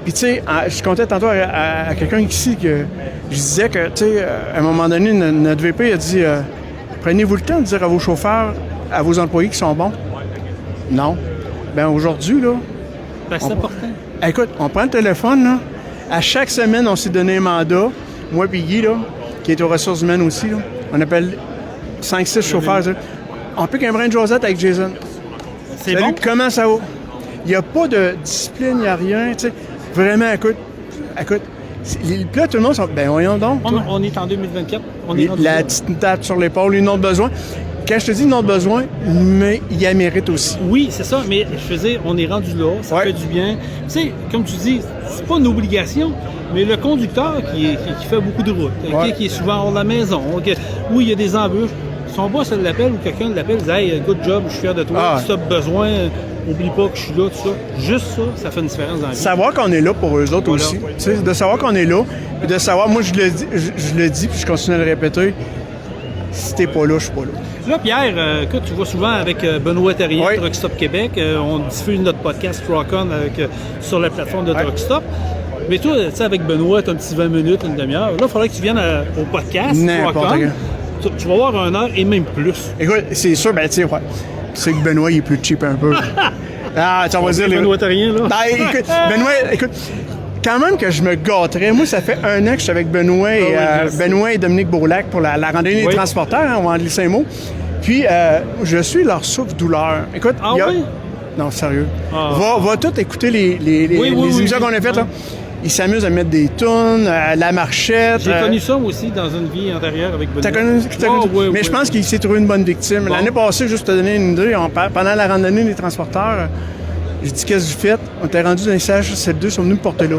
Puis, tu sais, je comptais tantôt à quelqu'un ici que je disais que, tu sais, à un moment donné, notre VP a dit prenez-vous le temps de dire à vos chauffeurs, à vos employés qui sont bons. Non. Bien, aujourd'hui, là. Ben, c'est important. Écoute, on prend le téléphone, là. À chaque semaine, on s'est donné un mandat. Moi et Guy, là, qui est aux ressources humaines aussi, là. On appelle 5-6 chauffeurs. Là. On pique un brin de Josette avec Jason. C'est Salut, bon? comment ça va? Il n'y a pas de discipline, il n'y a rien, tu sais. Vraiment, écoute. Là, tout le monde sont... Ben, voyons donc. toi. On est en 2024. On est rendu La là. petite tape sur l'épaule, une autre besoin. Quand je te dis une autre besoin, mais il y a mérite aussi. Oui, c'est ça, mais je veux dire, on est rendu là, ça Ouais. fait du bien. Tu sais, comme tu dis, c'est pas une obligation, mais le conducteur qui fait beaucoup de route, ok, Ouais. qui est souvent hors de la maison, ok, où il y a des embûches, son boss l'appelle ou quelqu'un l'appelle, il dit « Hey, good job, je suis fier de toi, Ah. si tu as besoin, oublie pas que je suis là, tout ça. » Juste ça, ça fait une différence dans la vie. Savoir qu'on est là pour eux autres Voilà. aussi. Tu sais, de savoir qu'on est là, puis de savoir, moi je le dis, puis je continue à le répéter, si t'es pas là, je suis pas là. Là, Pierre, écoute, tu vois souvent avec Benoît Terrien, Oui. Truck Stop Québec, on diffuse notre podcast Truck On sur la plateforme de Ouais. Truck Stop. Mais toi, tu sais, avec Benoît, tu as un petit 20 minutes, une demi-heure. Là, il faudrait que tu viennes au podcast N'importe Truck On. quand. Tu vas avoir 1 heure et même plus. Écoute, c'est sûr, ben tu sais, ouais. C'est que Benoît, il est plus cheap un peu. Ah, tu vas dire... Benoît Terrien, là. Ben, écoute, Benoît, écoute, quand même que je me gâterais. Moi, ça fait 1 an que je suis avec Benoît et, Ah oui, je sais. Dominique Bourlac pour la randonnée Oui. des transporteurs, hein, on va en glisser un mot. Puis, je suis leur souffle-douleur. Écoute, Ah il y a... oui? Non, sérieux. Ah. Va tout écouter les Oui, émissions oui. qu'on a faites. Là. ils s'amusent à mettre des tunes, la marchette. J'ai connu ça aussi dans une vie antérieure avec Benoît. T'as connu? Mais je pense qu'il s'est trouvé une bonne victime. Bon. L'année passée, juste pour te donner une idée, pendant la randonnée des transporteurs, j'ai dit qu'est-ce que vous faites? On était rendu dans les CHSL2, ils sont venus me porter là.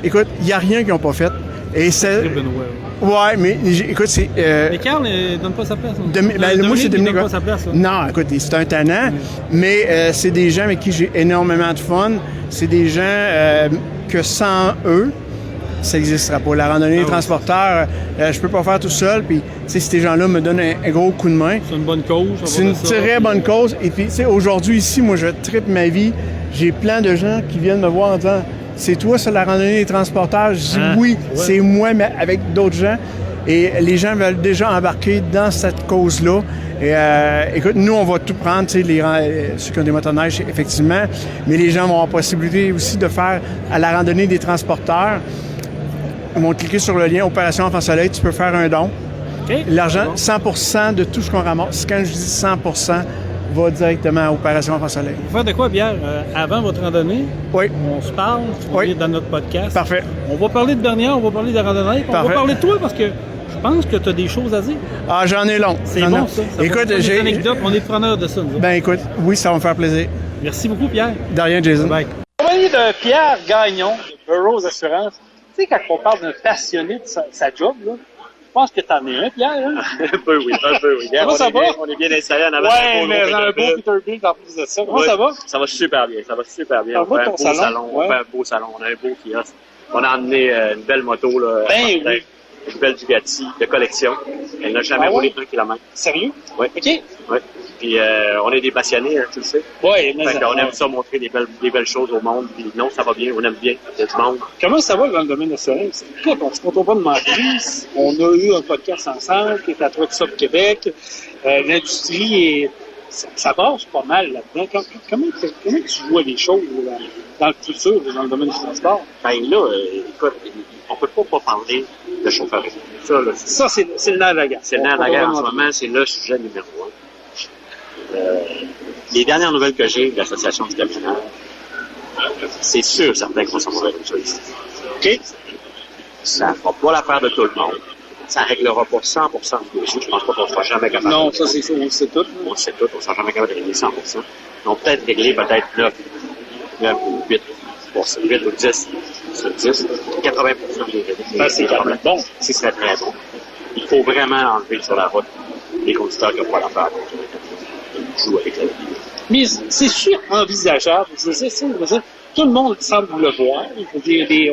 Écoute, il n'y a rien qu'ils n'ont pas fait. Et c'est. Benoît. Ouais, mais écoute, c'est. Mais Carl ne donne pas sa place. Moi, c'est ne Dominique. donne pas sa place. Là. Non, écoute, c'est un tannant, mais c'est des gens avec qui j'ai énormément de fun. C'est des gens que sans eux, ça n'existera pas. La randonnée des transporteurs, je peux pas faire tout seul. Puis, ces gens-là me donnent un gros coup de main. C'est une bonne cause. C'est une très bonne cause. Et puis, aujourd'hui, ici, moi, je tripe ma vie. J'ai plein de gens qui viennent me voir en disant « C'est toi, ça, la randonnée des transporteurs? » Je dis « Oui, c'est moi, mais avec d'autres gens. » Et les gens veulent déjà embarquer dans cette cause-là. Et écoute, nous, on va tout prendre, ceux qui ont des motoneiges, effectivement, mais les gens vont avoir la possibilité aussi de faire à la randonnée des transporteurs. Ils vont cliquer sur le lien Opération Enfant Soleil, tu peux faire un don. Okay. L'argent, 100% de tout ce qu'on ramasse, quand je dis 100%, va directement à Opération Enfant Soleil. Vous faites de quoi, Pierre? Avant votre randonnée, Oui. on se parle, dans notre podcast. Parfait. On va parler de Bernière, on va parler de la randonnée, on va parler de toi parce que je pense que tu as des choses à dire. Ah, j'en ai long. C'est bon, ça. Écoute, j'ai une anecdote, on est preneur de ça, nous. Ben écoute, oui, ça va me faire plaisir. Merci beaucoup, Pierre. De rien, Jason. Bye. Compagnie de Pierre Gagnon, de Burroughs Assurance. Tu sais, quand on parle d'un passionné de sa job, là, je pense que t'en es un, Pierre. Hein? Un peu, oui. Comment ça va? On est bien installé en avant. Ouais, mais un beau Peterbilt en plus de ça. Comment ça va? Ça va super bien. On fait un beau salon. Ouais. On fait un beau salon. On a un beau kiosque. On a emmené une belle moto, là. Oui. Une belle Bugatti de collection. Elle n'a jamais roulé 1 kilomètre. Sérieux? Oui. OK. Oui. Puis on est des passionnés, hein, tu le sais. Oui, mais on aime ça montrer des belles choses au monde. Puis non, ça va bien, on aime bien. Il y a du monde. Comment ça va dans le domaine national? Écoute, on se compte pas de mentir. On a eu un podcast ensemble qui est à Truck Stop Québec. L'industrie est. Ça passe pas mal là-dedans. Comment tu vois les choses dans le futur, dans le domaine du transport? Ben là, écoute, on peut pas parler de chauffeurie. Ça, c'est le nerf de la guerre. C'est le nerf de la guerre en ce moment, c'est le sujet numéro 1. Les dernières nouvelles que j'ai de l'Association du camionnage, c'est sûr, certains qu'on s'en va comme ça ici. OK? Ça ne fera pas l'affaire de tout le monde. Ça ne réglera pas 100% du dossier. Je ne pense pas qu'on sera jamais capable. Non, ça, c'est ça, on le sait tout. On le sait tout, on ne sera jamais capable de régler 100%. Donc, peut-être régler 9 ou 8 ou 10. Sur 10, 80% des règles. C'est quand même bon. Ce serait très bon. Il faut vraiment enlever sur la route les conducteurs qui n'ont pas l'affaire. Jouer avec la vie. Mais c'est sûr envisageable. Je veux dire, tout le monde semble le voir.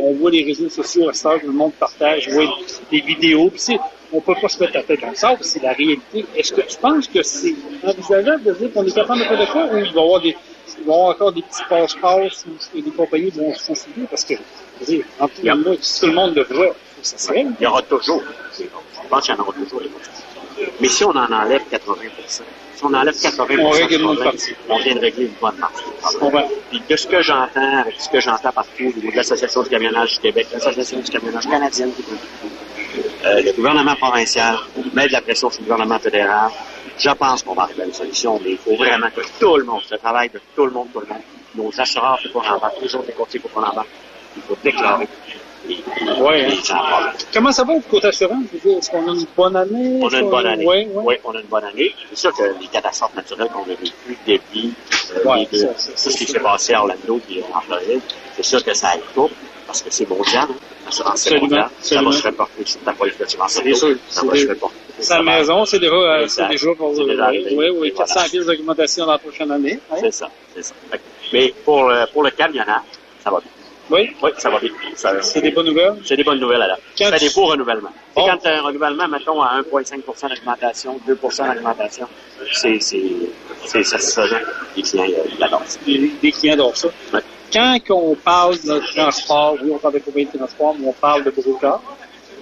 On voit les réseaux sociaux à ce temps, tout le monde partage, voit des vidéos. Puis on ne peut pas se mettre la tête dans le sable, c'est la réalité. Est-ce que tu penses que c'est envisageable de dire qu'on est capable de faire de quoi ou il va y avoir encore des petits passe-passe où des compagnies vont se faufiler? Parce que, je veux dire, entre moi, si tout le monde le voit, ça serait. Il y aura toujours. Je pense qu'il y en aura toujours. Mais si on en enlève 80%, si on enlève 80%, on vient de régler une bonne partie. Puis de ce que j'entends, avec ce que j'entends partout au niveau de l'Association du camionnage du Québec, l'Association du camionnage canadienne, le gouvernement provincial met de la pression sur le gouvernement fédéral, je pense qu'on va arriver à une solution, mais il faut vraiment que tout le monde, le travail de tout le monde, nos assureurs, il faut qu'on embarque, les autres courtiers, il faut qu'on embarque, il faut déclarer. Comment ça va du côté assurance? Est-ce qu'on a une bonne année? On a une bonne année. Oui, on a une bonne année. C'est sûr que les catastrophes naturelles qu'on a vécues, débit, tout ce qui s'est passé à Orlando et en Floride, c'est sûr que ça aide pas, parce que c'est mondial. L'assurance, c'est mondial. Ça va se reporter sur ta police d'assurance. C'est sûr. Ça va se reporter. Sa maison, c'est déjà pour oui, 400 pièces d'augmentation dans la prochaine année. C'est ça. Mais pour le camionnage, ça va bien. Oui, ça va bien. C'est des bonnes nouvelles? C'est des bonnes nouvelles, alors. C'est des beaux renouvellements. Bon. Quand tu as un renouvellement, mettons, à 1,5% d'augmentation, 2% d'augmentation, c'est satisfaisant. Les clients l'adorent. Les clients adorent ça. Ouais. Quand on parle de transport, oui, on parle de compagnie de transport, mais on parle de brocard.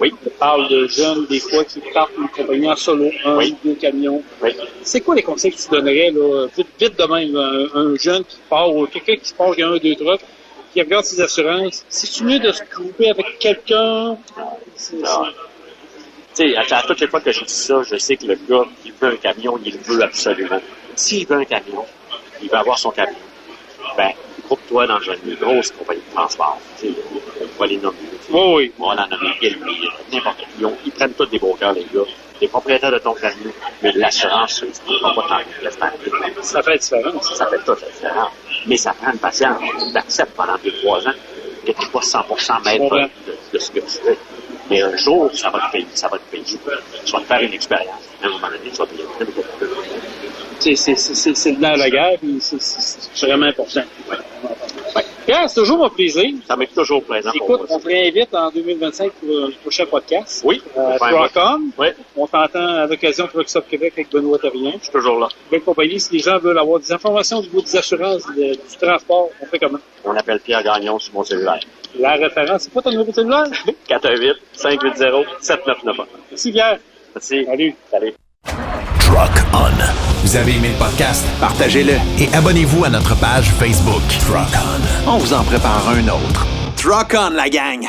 Oui. On parle de jeunes, des fois, qui partent d'une compagnie en solo, un ou deux camions. Oui. C'est quoi les conseils que tu donnerais, là, vite de même, un jeune qui part, ou quelqu'un qui part, qui a un, deux trucks, qui regarde ses assurances? C'est-tu mieux de se grouper avec quelqu'un? Tu sais, à toutes les fois que je dis ça, je sais que le gars qui veut un camion, il le veut absolument. S'il veut un camion, il veut avoir son camion. Ben, Groupe-toi dans une grosse compagnie de transport. Tu sais, on va les nommer. Oui. On va en nommer Gilby, n'importe qui. Ils prennent tous des brokers, les gars. Les propriétaires de ton permis, mais l'assurance, tu ne vas pas t'en Ça fait la différence. Ça fait toute la différence. Mais ça prend une patience. Tu acceptes pendant 2-3 ans que tu n'es pas 100% maître de ce que tu fais. Mais un jour, ça va te payer. Tu vas te faire une expérience. À un moment donné, tu vas payer un peu. C'est le nerf de la guerre, puis c'est vraiment important. Pierre, c'est toujours mon plaisir. Ça m'est toujours plaisant. Écoute, on te réinvite en 2025 pour le prochain podcast. Oui. Truck-On. Oui. On t'entend à l'occasion Truck Stop Québec avec Benoît Terrien. Je suis toujours là. Belle compagnie. Si les gens veulent avoir des informations au niveau des assurances, du transport, on fait comment? On appelle Pierre Gagnon sur mon cellulaire. La référence, c'est quoi ton numéro de cellulaire? 418-580-7991. Merci Pierre. Merci. Salut. Truck On. Vous avez aimé le podcast? Partagez-le. Et abonnez-vous à notre page Facebook. Truck On. On vous en prépare un autre. Truck On, la gang!